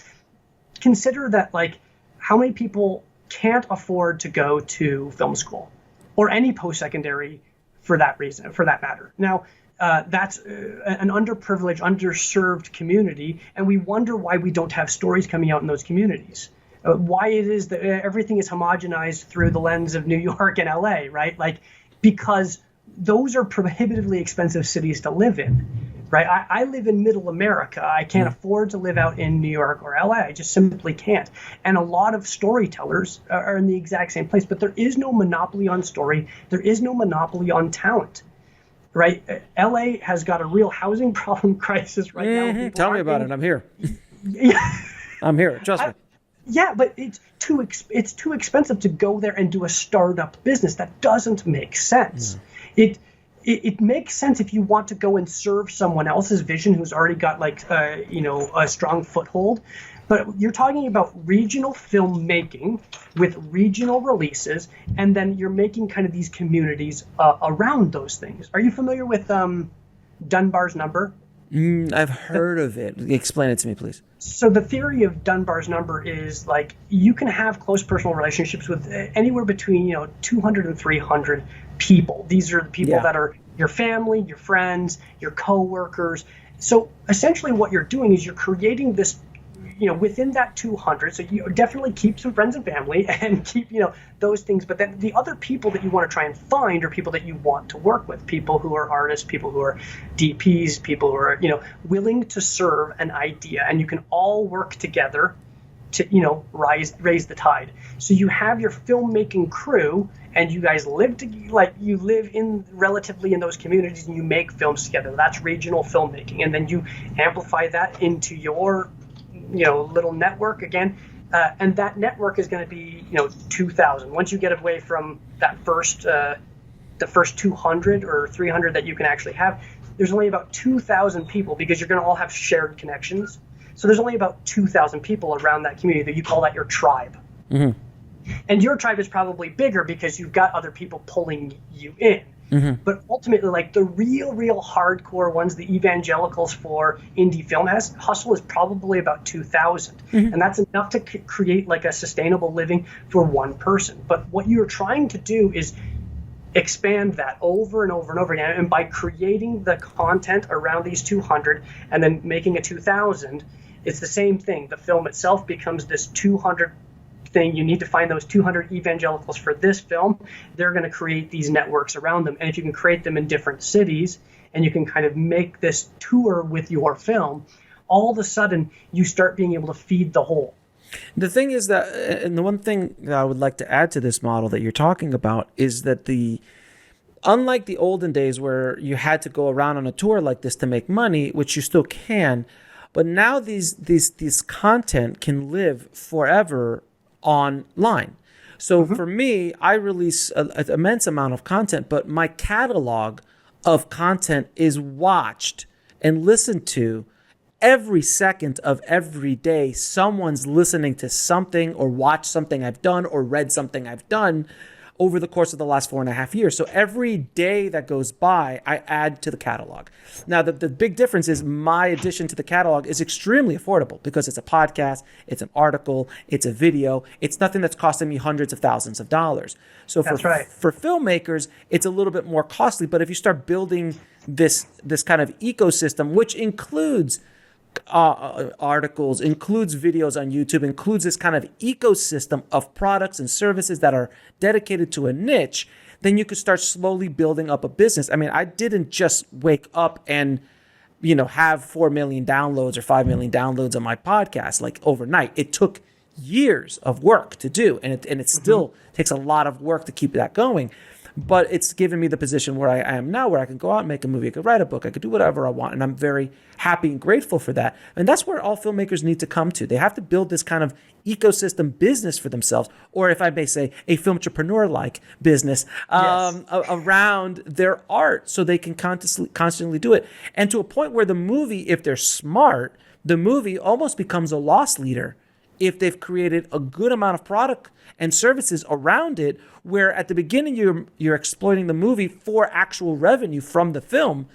Consider that, how many people can't afford to go to film school or any post-secondary for that reason, for that matter. Now, that's an underprivileged, underserved community, and we wonder why we don't have stories coming out in those communities. Why it is that everything is homogenized through the lens of New York and LA, right? Because those are prohibitively expensive cities to live in, right? I live in middle America. I can't afford to live out in New York or LA. I just simply can't. And a lot of storytellers are in the exact same place, but there is no monopoly on story. There is no monopoly on talent. Right, LA has got a real housing problem crisis right now. Tell me about it. I'm here. Yeah, I'm here. Trust me. Yeah, but it's too expensive to go there and do a startup business. That doesn't make sense. It makes sense if you want to go and serve someone else's vision who's already got a strong foothold. But you're talking about regional filmmaking with regional releases, and then you're making kind of these communities around those things. Are you familiar with Dunbar's number? I've heard of it. Explain it to me, please. So the theory of Dunbar's number is you can have close personal relationships with anywhere between 200 and 300 people. These are the people that are your family, your friends, your coworkers. So essentially what you're doing is you're creating this within that 200, so you definitely keep some friends and family and keep, those things. But then the other people that you want to try and find are people that you want to work with, people who are artists, people who are DPs, people who are, willing to serve an idea. And you can all work together to, raise the tide. So you have your filmmaking crew and you guys live you live relatively in those communities and you make films together. That's regional filmmaking. And then you amplify that into your little network again, and that network is going to be 2,000. Once you get away from that the first 200 or 300 that you can actually have, there's only about 2,000 people because you're going to all have shared connections. So there's only about 2,000 people around that community that you call that your tribe. Mm-hmm. And your tribe is probably bigger because you've got other people pulling you in. Mm-hmm. But ultimately, the real hardcore ones, the evangelicals for indie film hustle is probably about 2,000. Mm-hmm. And that's enough to create a sustainable living for one person. But what you're trying to do is expand that over and over and over again. And by creating the content around these 200 and then making a 2,000, it's the same thing. The film itself becomes this 200 thing. You need to find those 200 evangelicals for this film. They're going to create these networks around them. And if you can create them in different cities and you can kind of make this tour with your film, all of a sudden you start being able to feed the whole. The thing is that, and the one thing that I would like to add to this model that you're talking about is that unlike the olden days where you had to go around on a tour like this to make money, which you still can, But now these content can live forever online. So for me, I release an immense amount of content, but my catalog of content is watched and listened to every second of every day. Someone's listening to something or watched something I've done or read something I've done over the course of the last 4.5 years. So every day that goes by, I add to the catalog. Now, the big difference is my addition to the catalog is extremely affordable because it's a podcast, it's an article, it's a video. It's nothing that's costing me hundreds of thousands of dollars. So for filmmakers, it's a little bit more costly. But if you start building this kind of ecosystem, which includes articles, includes videos on YouTube, includes this kind of ecosystem of products and services that are dedicated to a niche, then you could start slowly building up a business. I mean, I didn't just wake up and, have 4 million downloads or 5 million downloads on my podcast like overnight. It took years of work to do, and it still takes a lot of work to keep that going. But it's given me the position where I am now, where I can go out and make a movie, I could write a book, I could do whatever I want. And I'm very happy and grateful for that. And that's where all filmmakers need to come to. They have to build this kind of ecosystem business for themselves, or if I may say, a filmtrepreneur-like business around their art so they can constantly do it. And to a point where the movie, if they're smart, the movie almost becomes a loss leader if they've created a good amount of product and services around it, where at the beginning you're exploiting the movie for actual revenue from the film.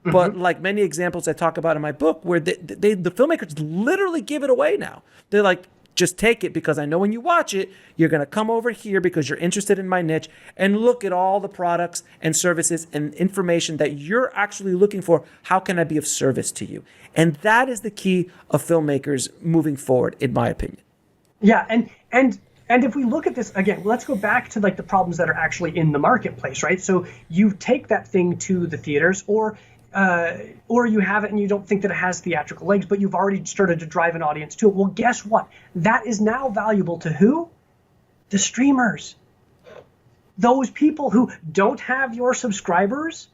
But like many examples I talk about in my book, where the filmmakers literally give it away now. They're like, just take it because I know when you watch it, you're going to come over here because you're interested in my niche and look at all the products and services and information that you're actually looking for. How can I be of service to you? And that is the key of filmmakers moving forward, in my opinion. Yeah, and if we look at this again, let's go back to like the problems that are actually in the marketplace, right? So you take that thing to the theaters, or you have it and you don't think that it has theatrical legs, but you've already started to drive an audience to it. Well, guess what? That is now valuable to who? The streamers. Those people who don't have your subscribers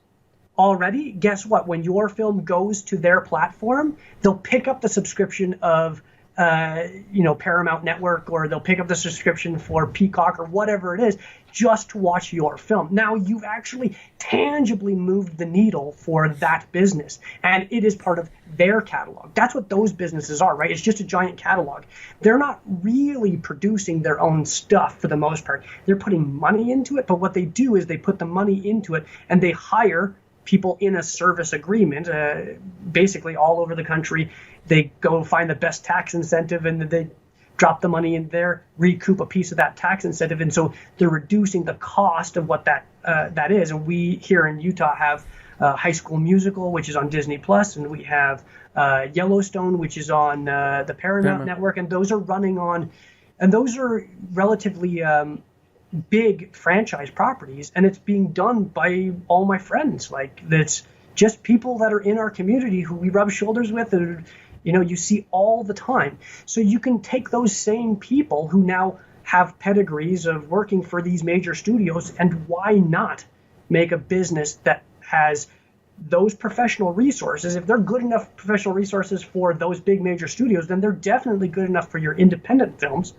already, guess what? When your film goes to their platform, they'll pick up the subscription of Paramount Network, or they'll pick up the subscription for Peacock or whatever it is, just to watch your film. Now you've actually tangibly moved the needle for that business, and it is part of their catalog. That's what those businesses are, right? It's just a giant catalog. They're not really producing their own stuff for the most part. They're putting money into it, but what they do is they put the money into it and they hire people in a service agreement, basically all over the country. They go find the best tax incentive and they drop the money in there, recoup a piece of that tax incentive. And so they're reducing the cost of what that is. And we here in Utah have High School Musical, which is on Disney Plus, and we have Yellowstone, which is on the Paramount Network. And those are running on, and those are relatively big franchise properties, and it's being done by all my friends. Like, that's just people that are in our community who we rub shoulders with, and you see all the time. So you can take those same people who now have pedigrees of working for these major studios, and why not make a business that has those professional resources? If they're good enough professional resources for those big major studios, then they're definitely good enough for your independent films.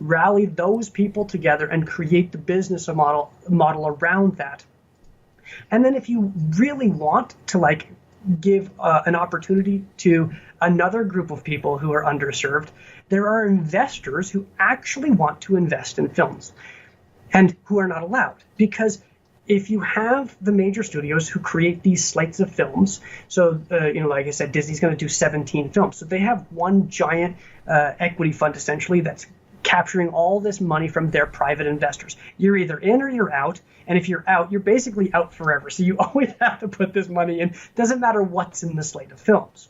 Rally those people together and create the business model around that. And then if you really want to give an opportunity to another group of people who are underserved, there are investors who actually want to invest in films and who are not allowed. Because if you have the major studios who create these slates of films, so like I said, Disney's going to do 17 films. So they have one giant equity fund essentially that's capturing all this money from their private investors. You're either in or you're out, and if you're out, you're basically out forever. So you always have to put this money in. Doesn't matter what's in the slate of films.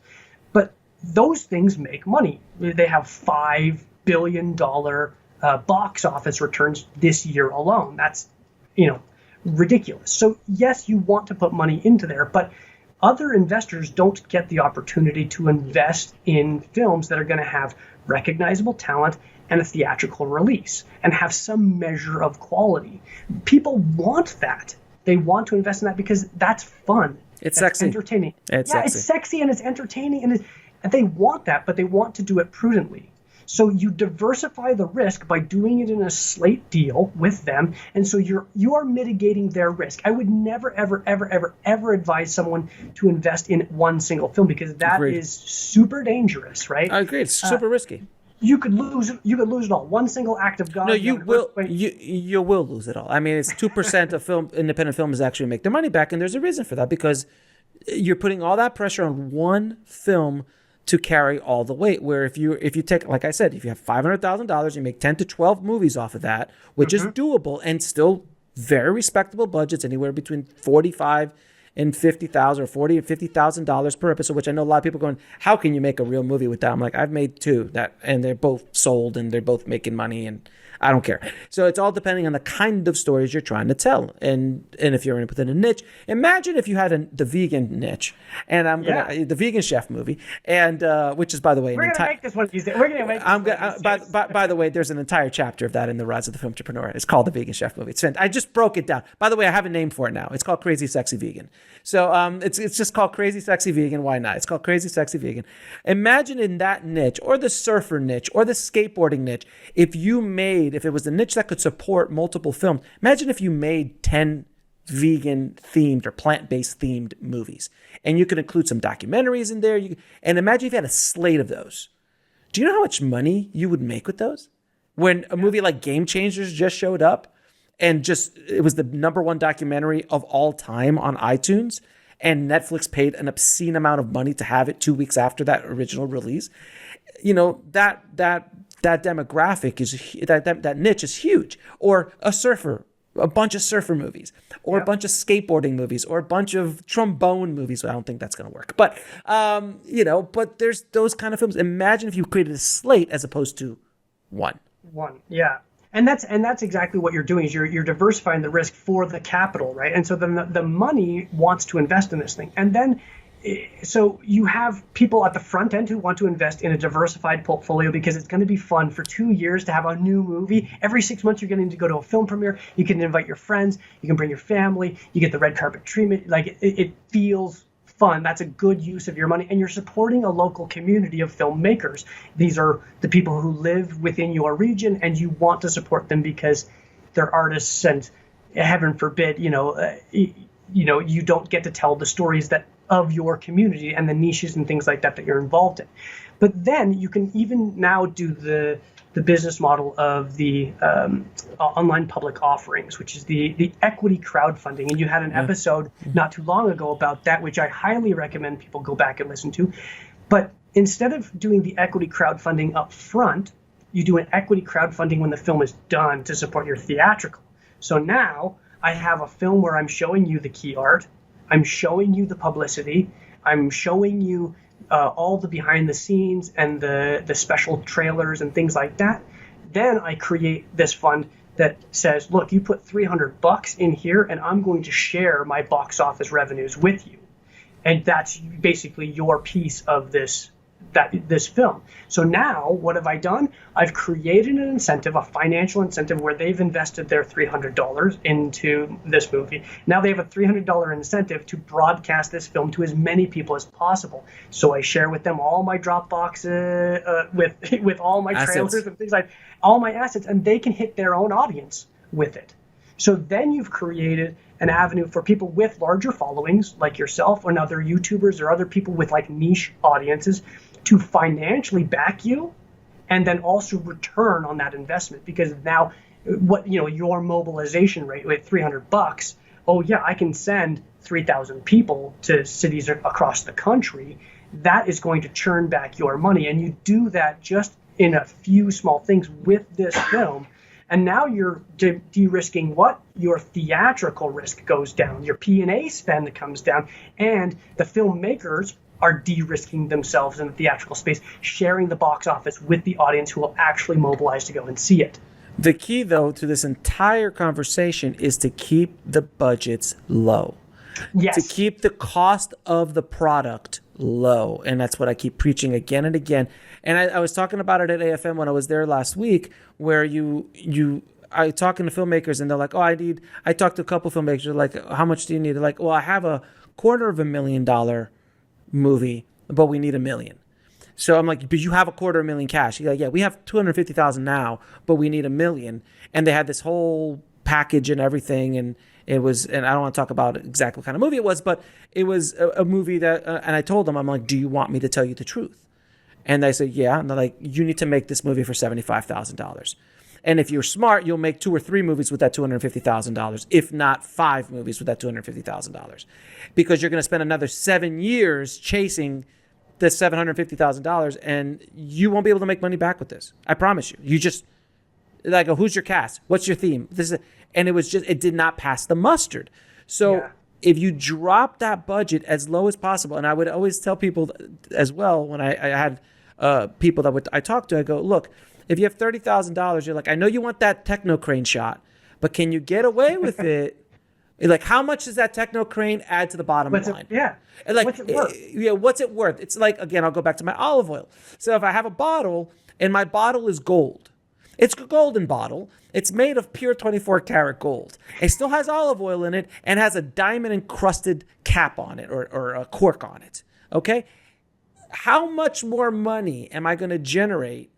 But those things make money. They have $5 billion box office returns this year alone. That's, ridiculous. So yes, you want to put money into there, but other investors don't get the opportunity to invest in films that are going to have recognizable talent and a theatrical release and have some measure of quality. People want that. They want to invest in that because that's fun. It's that's sexy. Entertaining. It's sexy. It's sexy and it's entertaining, and And they want that, but they want to do it prudently. So you diversify the risk by doing it in a slate deal with them, and so you are mitigating their risk. I would never, ever, ever, ever, ever advise someone to invest in one single film, because that is super dangerous, right? I agree. It's super risky. You could lose it all. One single act of God. No, you will lose it all. I mean, it's 2% of independent films actually make their money back, and there's a reason for that, because you're putting all that pressure on one film to carry all the weight. Where if you take, like I said, if you have $500,000, you make 10 to 12 movies off of that, which is doable and still very respectable budgets, anywhere between $45,000 and $50,000 or $40,000 and $50,000 per episode. Which I know a lot of people going, how can you make a real movie with that? I'm like, I've made two and they're both sold and they're both making money, and I don't care. So it's all depending on the kind of stories you're trying to tell, and if you're within a niche. Imagine if you had the vegan niche, and the vegan chef movie, and which is, by the way, we're gonna make this one. We're gonna make. By the way, there's an entire chapter of that in the Rise of the Filmtrepreneur. It's called the Vegan Chef Movie. I just broke it down. By the way, I have a name for it now. It's called Crazy Sexy Vegan. So it's just called Crazy Sexy Vegan. Why not? It's called Crazy Sexy Vegan. Imagine in that niche, or the surfer niche, or the skateboarding niche, if it was the niche that could support multiple films. Imagine if you made 10 vegan themed or plant-based themed movies, and you could include some documentaries in there. And imagine if you had a slate of those. Do you know how much money you would make with those? When a movie like Game Changers just showed up, and it was the #1 documentary of all time on iTunes, and Netflix paid an obscene amount of money to have it 2 weeks after that original release. That demographic that niche is huge. Or a bunch of surfer movies, or a bunch of skateboarding movies, or a bunch of trombone movies. I don't think that's going to work. But but there's those kind of films. Imagine if you created a slate as opposed to one. Yeah. And that's exactly what you're doing, is you're diversifying the risk for the capital, right? And so then the money wants to invest in this thing. And then so you have people at the front end who want to invest in a diversified portfolio, because it's going to be fun for 2 years to have a new movie. Every 6 months, you're getting to go to a film premiere. You can invite your friends. You can bring your family. You get the red carpet treatment. Like it feels fun. That's a good use of your money. And you're supporting a local community of filmmakers. These are the people who live within your region, and you want to support them because they're artists, and heaven forbid, you don't get to tell the stories of your community and the niches and things like that you're involved in. But then you can even now do the business model of the online public offerings, which is the equity crowdfunding. And you had an episode not too long ago about that, which I highly recommend people go back and listen to. But instead of doing the equity crowdfunding up front, you do an equity crowdfunding when the film is done to support your theatrical. So now I have a film where I'm showing you the key art, I'm showing you the publicity, I'm showing you all the behind the scenes and the special trailers and things like that. Then I create this fund that says, look, you put $300 in here, and I'm going to share my box office revenues with you. And that's basically your piece of this film. So now what have I done? I've created an incentive, a financial incentive, where they've invested their $300 into this movie. Now they have a $300 incentive to broadcast this film to as many people as possible. So I share with them all my Dropbox with all my trailers and things like all my assets, and they can hit their own audience with it. So then you've created an avenue for people with larger followings like yourself, or other YouTubers or other people with like niche audiences, to financially back you, and then also return on that investment. Because now your mobilization rate with $300, oh yeah, I can send 3,000 people to cities across the country. That is going to churn back your money, and you do that just in a few small things with this film. And now you're de-risking what? Your theatrical risk goes down, your P&A spend comes down, and the filmmakers are de-risking themselves in the theatrical space, sharing the box office with the audience who will actually mobilize to go and see it. The key, though, to this entire conversation is to keep the budgets low. Yes. To keep the cost of the product low. And that's what I keep preaching again and again. And I was talking about it at AFM when I was there last week, where I talking to filmmakers, and they're like, I talked to a couple filmmakers, they're like, how much do you need? They're like, well, I have a $250,000 movie, but we need $1 million. So I'm like, but you have $250,000 cash. He's like, yeah, we have 250,000 now, but we need $1 million. And they had this whole package and everything. And it was, and I don't want to talk about exactly what kind of movie it was, but it was a movie that, and I told them, I'm like, do you want me to tell you the truth? And they said, yeah. And they're like, you need to make this movie for $75,000. And if you're smart, you'll make 2 or 3 movies with that $250,000, if not 5 movies with that $250,000, because you're going to spend another 7 years chasing the $750,000, and you won't be able to make money back with this. I promise you. You just like, who's your cast? What's your theme? And it did not pass the mustard. So if you drop that budget as low as possible, and I would always tell people as well when I had people that I talked to, I go, look. If you have $30,000, you're like, I know you want that techno crane shot, but can you get away with it? Like, how much does that techno crane add to the bottom line? And like, what's it worth? What's it worth? It's like, again, I'll go back to my olive oil. So if I have a bottle and my bottle is gold, it's a golden bottle. It's made of pure 24 karat gold. It still has olive oil in it and has a diamond encrusted cap on it or a cork on it. Okay. How much more money am I going to generate?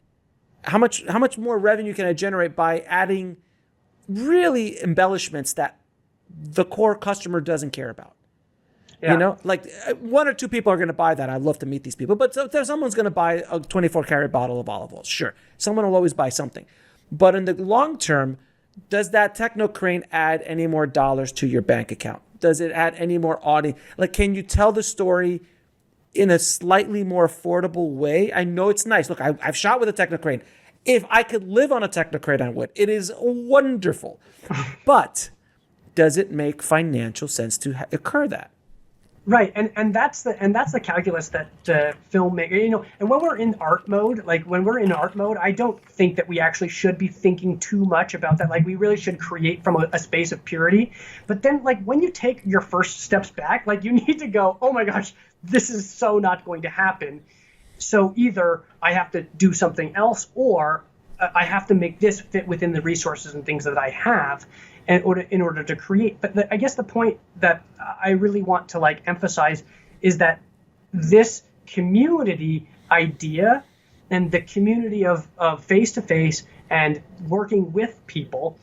How much more revenue can I generate by adding really embellishments that the core customer doesn't care about? Yeah. You know, like 1 or 2 people are going to buy that. I'd love to meet these people. But if someone's going to buy a 24 karat bottle of olive oil, sure. Someone will always buy something. But in the long term, does that techno crane add any more dollars to your bank account? Does it add any more audience? Like, can you tell the story in a slightly more affordable way? I know it's nice. Look, I've shot with a techno crane. If I could live on a techno crane, I would. It is wonderful. But does it make financial sense to occur that? Right, and that's the calculus that filmmaker, and when we're in art mode, I don't think that we actually should be thinking too much about that. Like, we really should create from a space of purity. But then, like, when you take your first steps back, like, you need to go, oh my gosh, this is so not going to happen. So either I have to do something else, or I have to make this fit within the resources and things that I have in order to create. But I guess the point that I really want to emphasize is that this community idea and the community of face-to-face and working with people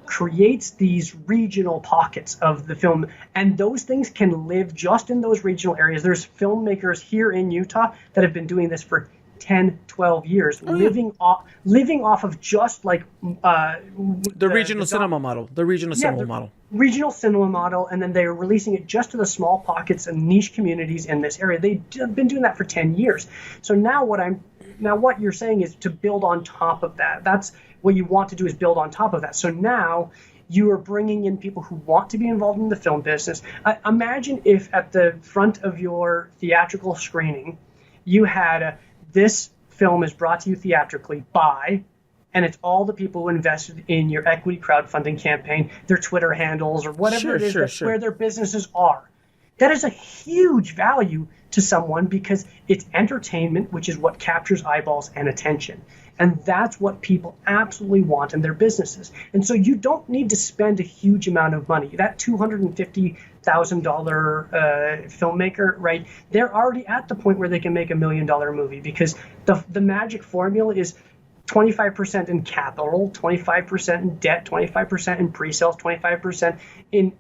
creates these regional pockets of the film, and those things can live just in those regional areas. There's filmmakers here in Utah that have been doing this for 10, 12 years, living off of just like the regional cinema model. The regional cinema model. Regional cinema model, and then they're releasing it just to the small pockets and niche communities in this area. They've been doing that for 10 years. So now what you're saying is to build on top of that. That's what you want to do, is build on top of that. So now you are bringing in people who want to be involved in the film business. Imagine if at the front of your theatrical screening, you had this film is brought to you theatrically by, and it's all the people who invested in your equity crowdfunding campaign, their Twitter handles, or whatever where their businesses are. That is a huge value to someone because it's entertainment, which is what captures eyeballs and attention. And that's what people absolutely want in their businesses. And so you don't need to spend a huge amount of money. That $250,000 filmmaker, right? They're already at the point where they can make $1 million movie, because the magic formula is 25% in capital, 25% in debt, 25% in pre-sales, 25% in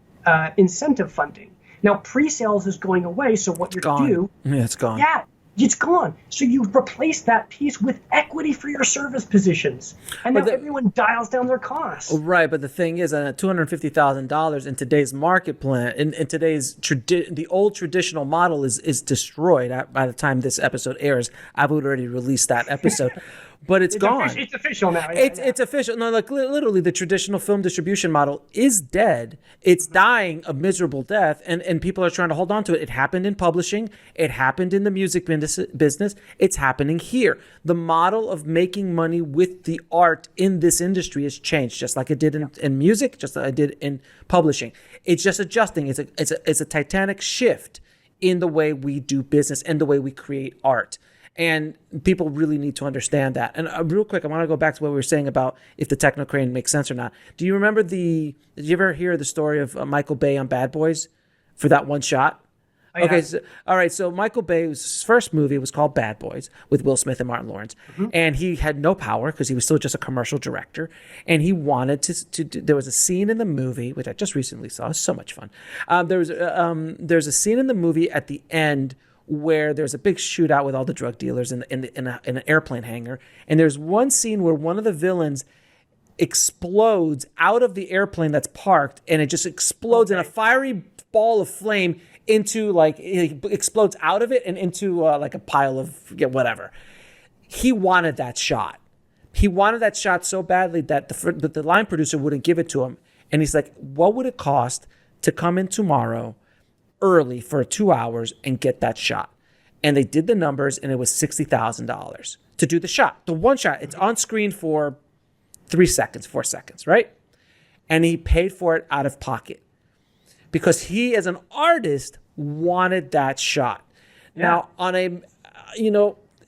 incentive funding. Now, pre-sales is going away, so what you're going to do... Yeah, it's gone. Yeah, it's gone. So you replace that piece with equity for your service positions. And now everyone dials down their costs. Right, but the thing is, $250,000 in today's market plan, in today's... the old traditional model is destroyed. By the time this episode airs, I would already release that episode. But it's gone. It's official now. It's official. No, like literally, the traditional film distribution model is dead. It's dying a miserable death, and people are trying to hold on to it. It happened in publishing. It happened in the music business. It's happening here. The model of making money with the art in this industry has changed, just like it did in music, just like it did in publishing. It's just adjusting. It's a titanic shift in the way we do business and the way we create art. And people really need to understand that. And real quick, I want to go back to what we were saying about if the techno crane makes sense or not. Do you remember did you ever hear the story of Michael Bay on Bad Boys for that one shot? Okay, so, all right. So Michael Bay's first movie was called Bad Boys with Will Smith and Martin Lawrence, and he had no power because he was still just a commercial director, and he wanted to do, there was a scene in the movie which I just recently saw. It was so much fun. There's a scene in the movie at the end where there's a big shootout with all the drug dealers in an airplane hangar, and there's one scene where one of the villains explodes out of the airplane that's parked, and it just explodes in a fiery ball of flame into like it explodes out of it and into like a pile of whatever. He wanted that shot. He wanted that shot so badly that the line producer wouldn't give it to him. And he's like, "What would it cost to come in tomorrow early for 2 hours and get that shot?" And they did the numbers, and it was $60,000 to do the shot, the one shot. It's on screen for 4 seconds, right? And he paid for it out of pocket, because he, as an artist, wanted that shot. Yeah. Now, on a,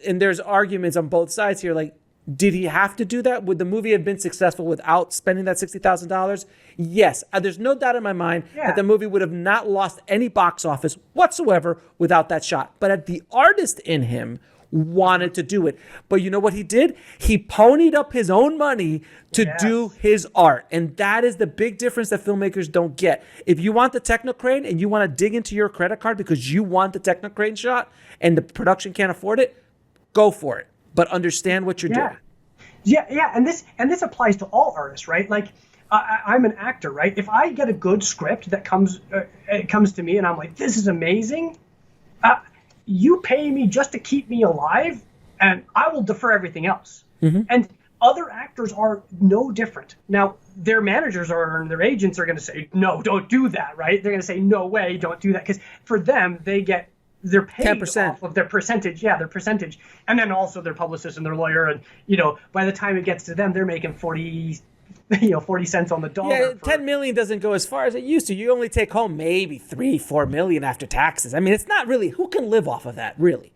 and there's arguments on both sides here. Like, did he have to do that? Would the movie have been successful without spending that $60,000? Yes. There's no doubt in my mind that the movie would have not lost any box office whatsoever without that shot. But the artist in him wanted to do it. But you know what he did? He ponied up his own money to do his art. And that is the big difference that filmmakers don't get. If you want the Technocrane and you want to dig into your credit card because you want the Technocrane shot and the production can't afford it, go for it. But understand what you're doing. Yeah. And this applies to all artists, right? Like, I'm an actor, right? If I get a good script that comes to me and I'm like, this is amazing, you pay me just to keep me alive, and I will defer everything else. And other actors are no different. Now, their managers and their agents are going to say, no, don't do that, right? They're going to say, no way, don't do that. Because for them, they're paid 10%. Off of their percentage. Yeah, their percentage. And then also their publicist and their lawyer. And, by the time it gets to them, they're making 40 cents on the dollar. Yeah, 10 million doesn't go as far as it used to. You only take home maybe 3-4 million after taxes. I mean, it's not really, who can live off of that, really?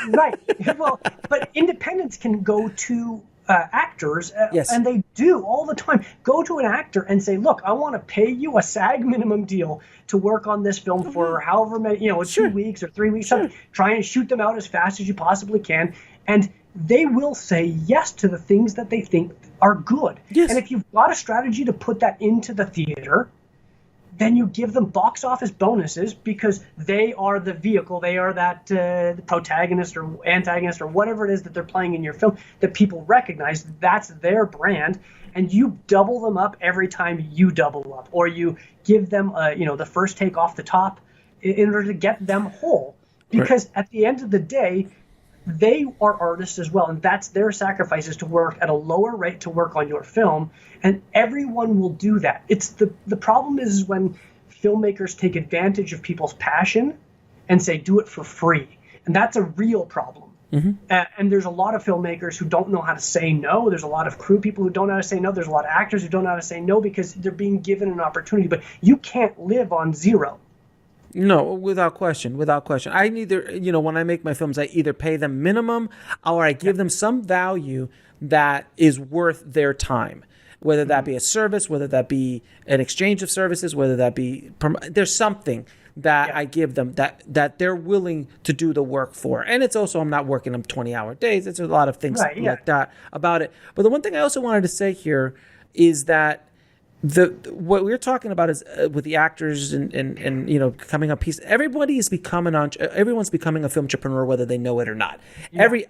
Right. Well, but independents can go to actors, and they do all the time. Go to an actor and say, look, I want to pay you a SAG minimum deal to work on this film for however many, 2 weeks or 3 weeks. Try and shoot them out as fast as you possibly can. And they will say yes to the things that they think are good. Yes. And if you've got a strategy to put that into the theater, then you give them box office bonuses because they are the vehicle. They are that protagonist or antagonist or whatever it is that they're playing in your film that people recognize. That's their brand. And you double them up every time you double up, or you give them the first take off the top in order to get them whole. Because at the end of the day, they are artists as well, and that's their sacrifices to work at a lower rate to work on your film, and everyone will do that. It's the problem is when filmmakers take advantage of people's passion and say do it for free, and that's a real problem. And there's a lot of filmmakers who don't know how to say no. There's a lot of crew people who don't know how to say no. There's a lot of actors who don't know how to say no because they're being given an opportunity, but you can't live on zero. No, without question. I neither, when I make my films, I either pay them minimum or I give them some value that is worth their time, whether that be a service, whether that be an exchange of services, whether that be, there's something that I give them that they're willing to do the work for. And it's also, I'm not working them 20-hour days. It's a lot of things like that about it. But the one thing I also wanted to say here is that what we're talking about is with the actors and coming up piece. Everyone's becoming a filmtrepreneur, whether they know it or not.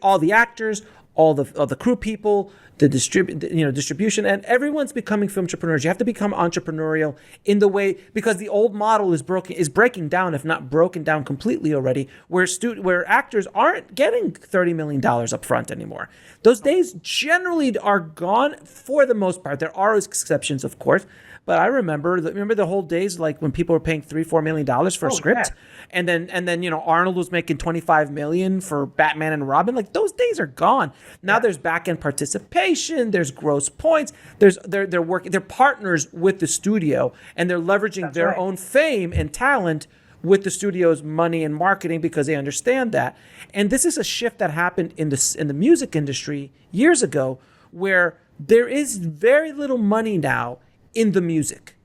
All the actors, all the crew people, the distribution, and everyone's becoming filmtrepreneurs. You have to become entrepreneurial in the way, because the old model is breaking down, if not broken down completely already, where actors aren't getting $30 million up front anymore. Those days generally are gone for the most part. There are exceptions, of course, but I remember the whole days, like when people were paying $3-4 million for a script, and then Arnold was making $25 million for Batman and Robin. Like, those days are gone. Now there's back end participation, there's gross points, they're working, they're partners with the studio, and they're leveraging their own fame and talent with the studio's money and marketing because they understand that. And this is a shift that happened in the music industry years ago, where there is very little money now in the music.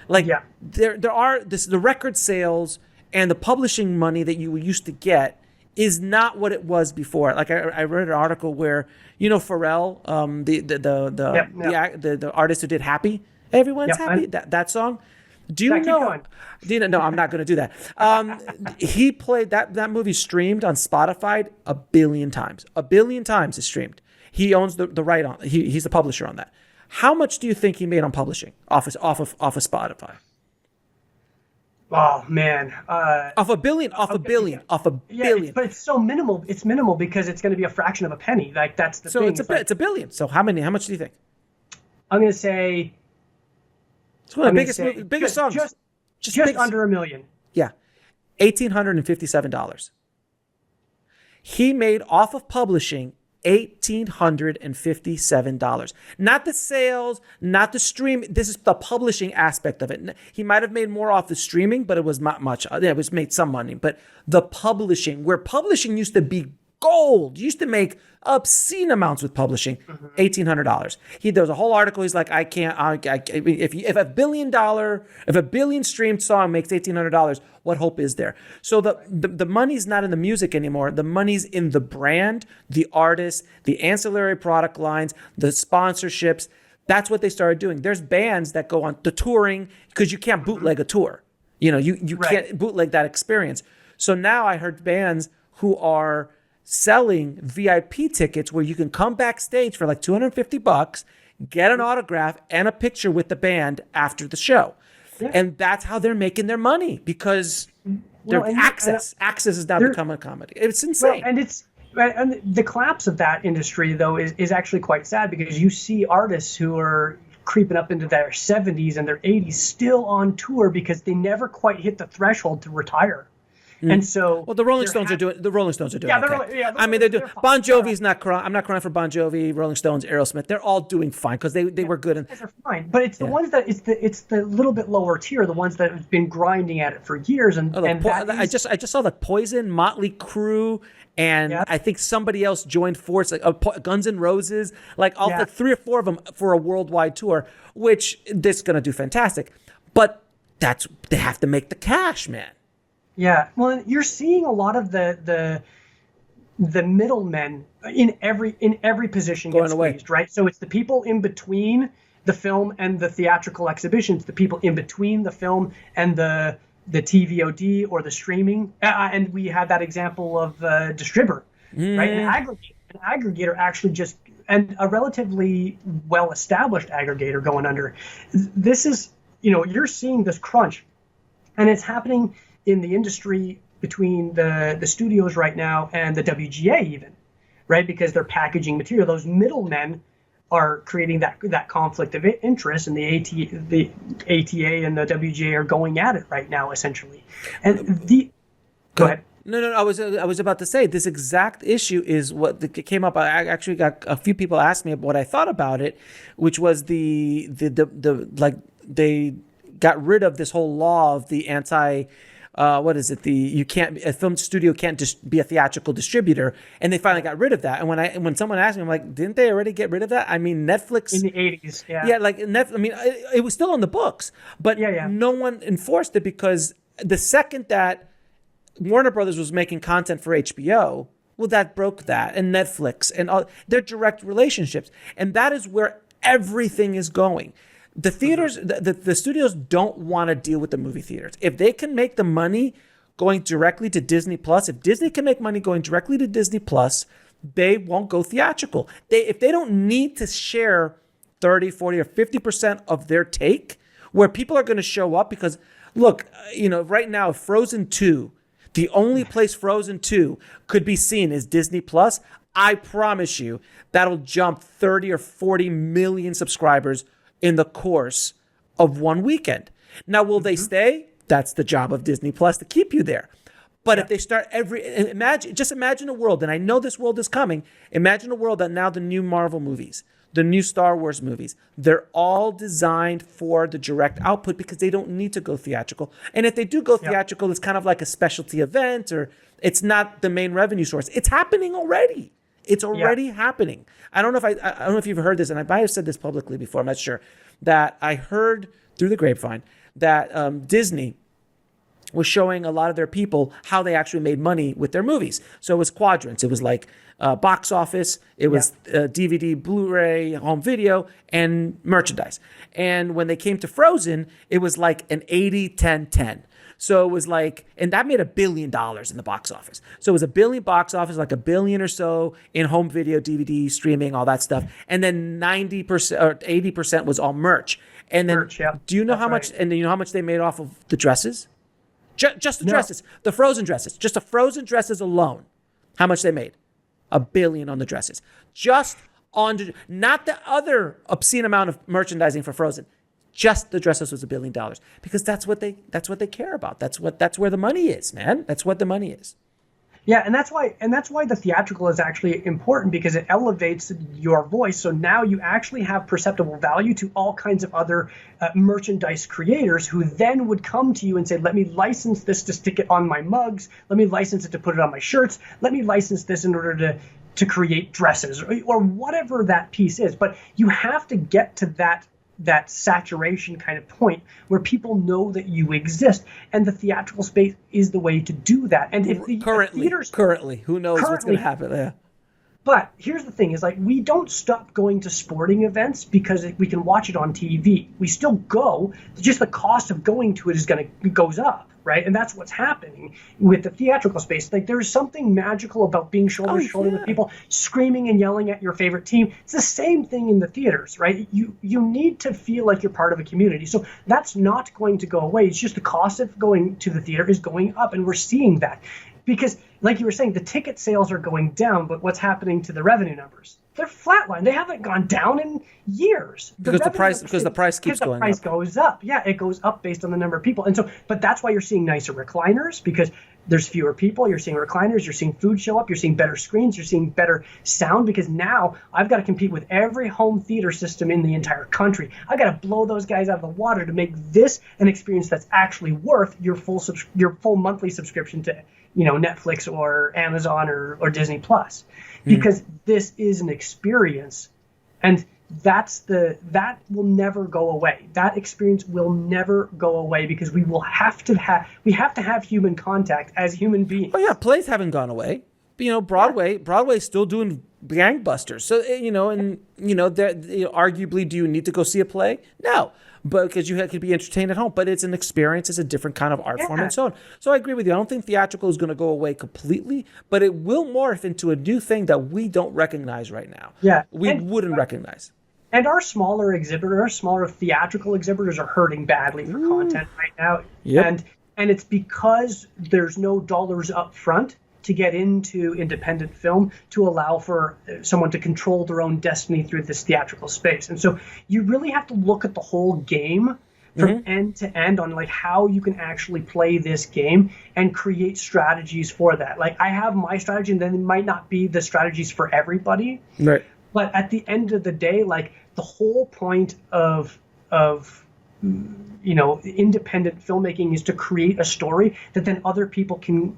Like, there are the record sales and the publishing money that you used to get is not what it was before. Like I read an article where, Pharrell, the artist who did Happy, Everyone's Happy, that song. Do you know? No, I'm not going to do that. He played that movie streamed on Spotify 1 billion times. 1 billion times is streamed. He owns the right on. He's the publisher on that. How much do you think he made on publishing off of Spotify? Oh man, off a billion. Yeah, but it's so minimal. It's minimal because it's going to be a fraction of a penny. Like that's the thing. It's a billion. So how much do you think? I'm going to say. It's one of the biggest songs. Just under $1 million. Yeah, $1,857. He made off of publishing $1,857. Not the sales, not the stream. This is the publishing aspect of it. He might have made more off the streaming, but it was not much. It was made some money. But the publishing, where publishing used to be gold, used to make obscene amounts with publishing, $1,800. There was a whole article. He's like, if a billion streamed song makes $1,800, what hope is there? So the money's not in the music anymore. The money's in the brand, the artist, the ancillary product lines, the sponsorships. That's what they started doing. There's bands that go on the touring because you can't bootleg a tour. You can't bootleg that experience. So now I heard bands who are selling VIP tickets where you can come backstage for like $250, get an autograph and a picture with the band after the show. Yeah. And that's how they're making their money because access has now become a comedy. It's insane. And the collapse of that industry though is actually quite sad because you see artists who are creeping up into their 70s and their 80s still on tour because they never quite hit the threshold to retire. And so, the Rolling Stones are doing. Yeah, I mean, they're doing. Bon Jovi's not crying. I'm not crying for Bon Jovi, Rolling Stones, Aerosmith. They're all doing fine because they were good. And they're fine, but it's the ones that it's the little bit lower tier, the ones that have been grinding at it for years. I just saw the Poison, Motley Crue, and I think somebody else joined force, like Guns N' Roses, like 3 or 4 of them for a worldwide tour, which this is going to do fantastic. But they have to make the cash, man. Yeah, well, you're seeing a lot of the middlemen in every position get squeezed, right? So it's the people in between the film and the theatrical exhibitions, the people in between the film and the TVOD or the streaming, and we had that example of distributor, right? An aggregator actually just, and a relatively well-established aggregator going under. This is, you're seeing this crunch, and it's happening in the industry between the studios right now and the WGA even, right? Because they're packaging material. Those middlemen are creating that conflict of interest, and the ATA and the WGA are going at it right now, essentially. And go ahead. No. I was about to say this exact issue is what came up. I actually got a few people asked me what I thought about it, which was the they got rid of this whole law of the anti. A film studio can't just be a theatrical distributor, and they finally got rid of that. And when someone asked me, I'm like, didn't they already get rid of that? I mean, Netflix in the 80s, it was still on the books, but no one enforced it because the second that Warner Brothers was making content for HBO, well, that broke that, and Netflix and all their direct relationships, and that is where everything is going. The theaters, the studios don't want to deal with the movie theaters. If they can make the money going directly to Disney Plus, if Disney can make money going directly to Disney Plus, they won't go theatrical. If they don't need to share 30, 40, or 50% of their take, where people are going to show up because, look, right now, Frozen 2, the only place Frozen 2 could be seen is Disney Plus. I promise you that'll jump 30 or 40 million subscribers in the course of one weekend. Now, will they stay? That's the job of Disney Plus to keep you there. But if they start imagine a world, and I know this world is coming. Imagine a world that now the new Marvel movies, the new Star Wars movies, they're all designed for the direct output because they don't need to go theatrical. And if they do go theatrical, it's kind of like a specialty event, or it's not the main revenue source. It's happening already. It's already happening. I don't know if you've heard this, and I might have said this publicly before. I'm not sure. That I heard through the grapevine that Disney was showing a lot of their people how they actually made money with their movies. So it was quadrants. It was like box office, it was DVD, Blu-ray, home video, and merchandise. And when they came to Frozen, it was like an 80-10-10. So it was like, and that made $1 billion in the box office. So it was $1 billion box office, like $1 billion or so in home video, DVD, streaming, all that stuff. And then 90% or 80% was all merch. And then, do you know how much? And then you know how much they made off of the dresses? Just the dresses, the Frozen dresses, just the Frozen dresses alone. How much they made? $1 billion on the dresses. Just on, not the other obscene amount of merchandising for Frozen. Just the dresses was $1 billion, because that's what they care about. That's where the money is, man. That's what the money is. Yeah, and that's why the theatrical is actually important, because it elevates your voice. So now you actually have perceptible value to all kinds of other merchandise creators, who then would come to you and say, let me license this to stick it on my mugs. Let me license it to put it on my shirts. Let me license this in order to create dresses, or whatever that piece is. But you have to get to that saturation kind of point where people know that you exist, and the theatrical space is the way to do that. And if the currently, who knows what's going to happen there? But here's the thing: is like, we don't stop going to sporting events because we can watch it on TV. We still go. Just the cost of going to it goes up, right? And that's what's happening with the theatrical space. Like, there's something magical about being shoulder to shoulder with people, screaming and yelling at your favorite team. It's the same thing in the theaters, right? You need to feel like you're part of a community. So that's not going to go away. It's just the cost of going to the theater is going up, and we're seeing that. Because, like you were saying, the ticket sales are going down, but what's happening to the revenue numbers? They're flatlined. They haven't gone down in years. Because the price keeps going up. The price goes up. Yeah, it goes up based on the number of people. And so, but that's why you're seeing nicer recliners, because there's fewer people. You're seeing recliners. You're seeing food show up. You're seeing better screens. You're seeing better sound, because now I've got to compete with every home theater system in the entire country. I've got to blow those guys out of the water to make this an experience that's actually worth your full monthly subscription to, Netflix or Amazon or Disney Plus, because this is an experience, and that will never go away. That experience will never go away, because we have to have human contact as human beings. Oh yeah, plays haven't gone away. Broadway's still doing gangbusters. So arguably, do you need to go see a play? No. But because you could be entertained at home, but it's an experience, it's a different kind of art form and so on. So I agree with you. I don't think theatrical is going to go away completely, but it will morph into a new thing that we don't recognize right now. Yeah, we wouldn't recognize. And our smaller theatrical exhibitors are hurting badly for content right now. Yep. And it's because there's no dollars up front to get into independent film, to allow for someone to control their own destiny through this theatrical space. And so you really have to look at the whole game from end to end on like how you can actually play this game and create strategies for that. Like, I have my strategy, and then it might not be the strategies for everybody. Right. But at the end of the day, like, the whole point of independent filmmaking is to create a story that then other people can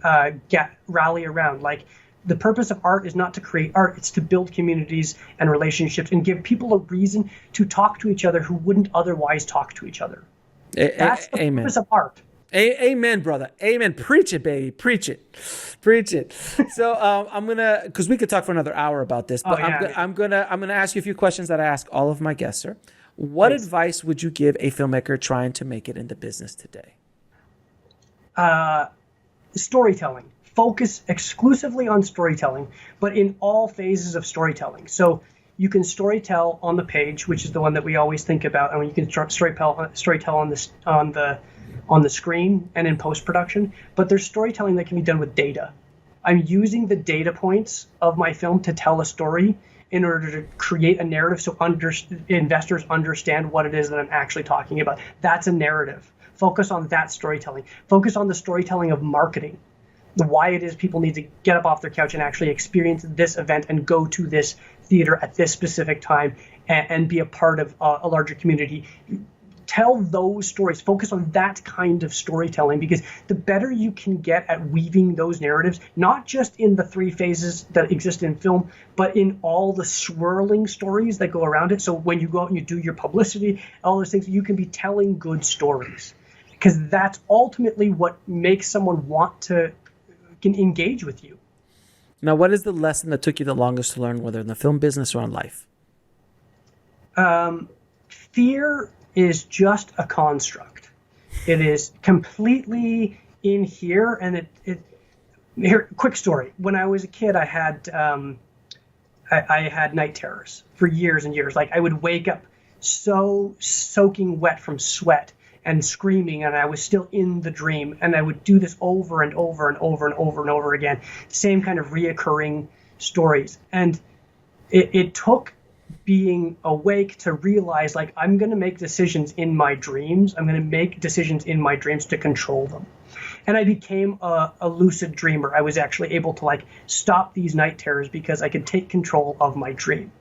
rally around. Like, the purpose of art is not to create art, it's to build communities and relationships and give people a reason to talk to each other who wouldn't otherwise talk to each other. That's the purpose of art. Amen, brother. Amen. Preach it, baby. Preach it. So I'm gonna, because we could talk for another hour about this, but I'm gonna ask you a few questions that I ask all of my guests, sir. What advice would you give a filmmaker trying to make it in the business today? Storytelling. Focus exclusively on storytelling, but in all phases of storytelling. So you can storytell on the page, which is the one that we always think about, and you can storytell on the screen and in post-production. But there's storytelling that can be done with data. I'm using the data points of my film to tell a story in order to create a narrative so investors understand what it is that I'm actually talking about. That's a narrative. Focus on that storytelling. Focus on the storytelling of marketing, why it is people need to get up off their couch and actually experience this event and go to this theater at this specific time and be a part of a larger community. Tell those stories. Focus on that kind of storytelling, because the better you can get at weaving those narratives, not just in the three phases that exist in film, but in all the swirling stories that go around it. So when you go out and you do your publicity, all those things, you can be telling good stories. because that's ultimately what makes someone want to can engage with you. Now, what is the lesson that took you the longest to learn, whether in the film business or in life? Fear is just a construct. It is completely in here, and here. Quick story: when I was a kid, I had night terrors for years and years. Like, I would wake up so soaking wet from sweat and screaming, and I was still in the dream, and I would do this over and over and over and over and over again, same kind of reoccurring stories. And it took being awake to realize, like, I'm going to make decisions in my dreams. I'm going to make decisions in my dreams to control them. And I became a lucid dreamer. I was actually able to, like, stop these night terrors because I could take control of my dream.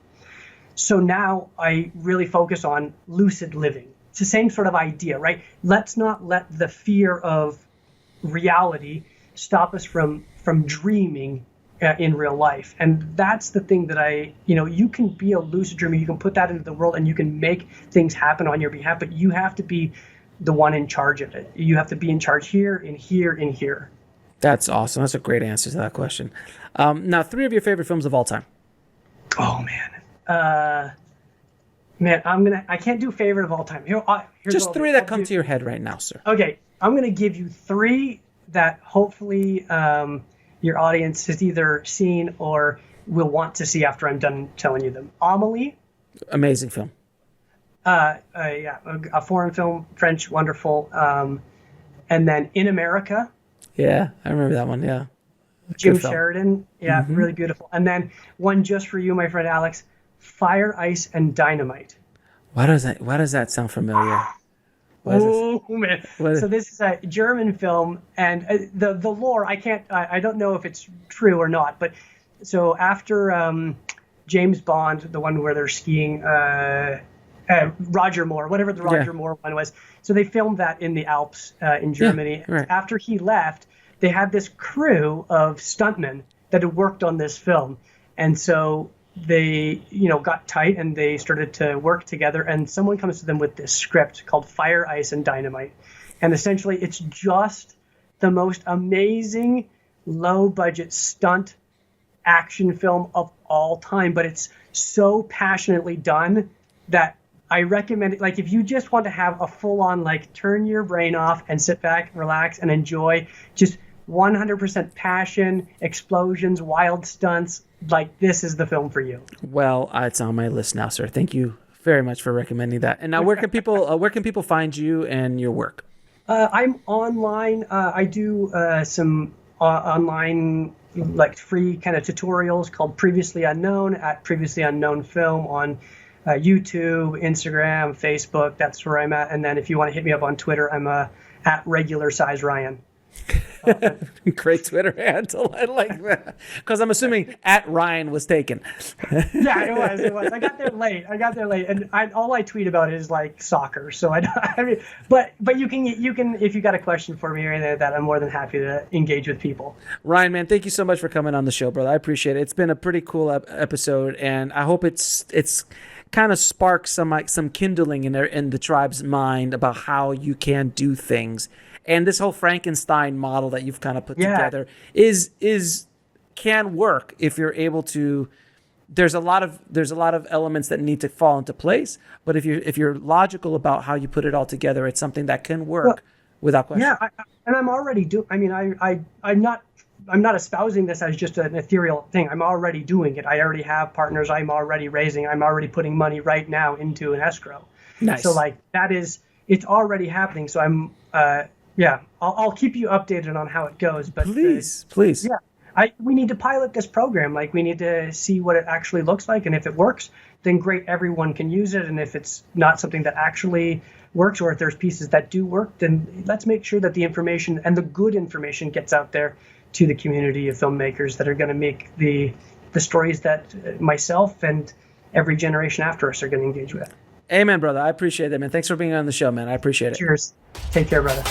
So now I really focus on lucid living. It's the same sort of idea, right? Let's not let the fear of reality stop us from dreaming in real life. And that's the thing that you can be a lucid dreamer, you can put that into the world, and you can make things happen on your behalf, but you have to be the one in charge of it. You have to be in charge here and here and here. That's awesome. That's a great answer to that question. Now, 3 of your favorite films of all time. Oh, man. I can't do favorite of all time. Here's just 3 that come to your head right now, sir. Okay. I'm going to give you 3 that hopefully your audience has either seen or will want to see after I'm done telling you them. Amélie. Amazing film. A foreign film, French, wonderful. And then In America. Yeah, I remember that one. Yeah. Jim Sheridan. Yeah, really beautiful. And then one just for you, my friend Alex, Fire, Ice, and Dynamite. Why does that sound familiar? Oh, man. So this is a German film, and the lore, I don't know if it's true or not, but so after James Bond, the one where they're skiing, Roger Moore, whatever the Roger Moore one was, so they filmed that in the Alps in Germany. Yeah, right. After he left, they had this crew of stuntmen that had worked on this film, and so they, got tight and they started to work together, and someone comes to them with this script called Fire, Ice, and Dynamite. And essentially it's just the most amazing low budget stunt action film of all time, but it's so passionately done that I recommend it. Like, if you just want to have a full on, like, turn your brain off and sit back, relax, and enjoy just 100% passion, explosions, wild stunts, like, this is the film for you. Well, it's on my list now, sir. Thank you very much for recommending that. And now, where can people find you and your work? I'm online. I do some online, like, free kind of tutorials called Previously Unknown at Previously Unknown Film on YouTube, Instagram, Facebook. That's where I'm at. And then if you want to hit me up on Twitter, I'm at Regular Size Ryan. Great Twitter handle. I like that, because I'm assuming at Ryan was taken. Yeah, it was. I got there late, and all I tweet about is, like, soccer. So but you can if you got a question for me or anything like that, I'm more than happy to engage with people. Ryan, man, thank you so much for coming on the show, brother. I appreciate it. It's been a pretty cool episode, and I hope it's kind of sparks some kindling in the tribe's mind about how you can do things. And this whole Frankenstein model that you've kind of put together can work if you're able to. There's a lot of elements that need to fall into place, but if you're logical about how you put it all together, it's something that can work without question. Yeah, and I'm already doing. I mean, I'm not espousing this as just an ethereal thing. I'm already doing it. I already have partners. I'm already raising. I'm already putting money right now into an escrow. Nice. So, like, it's already happening. So I'm. I'll keep you updated on how it goes. But please. Yeah, we need to pilot this program. Like, we need to see what it actually looks like, and if it works, then great, everyone can use it. And if it's not something that actually works, or if there's pieces that do work, then let's make sure that the information and the good information gets out there to the community of filmmakers that are going to make the stories that myself and every generation after us are going to engage with. Amen, brother. I appreciate it, man. Thanks for being on the show, man. I appreciate it. Cheers. Take care, brother.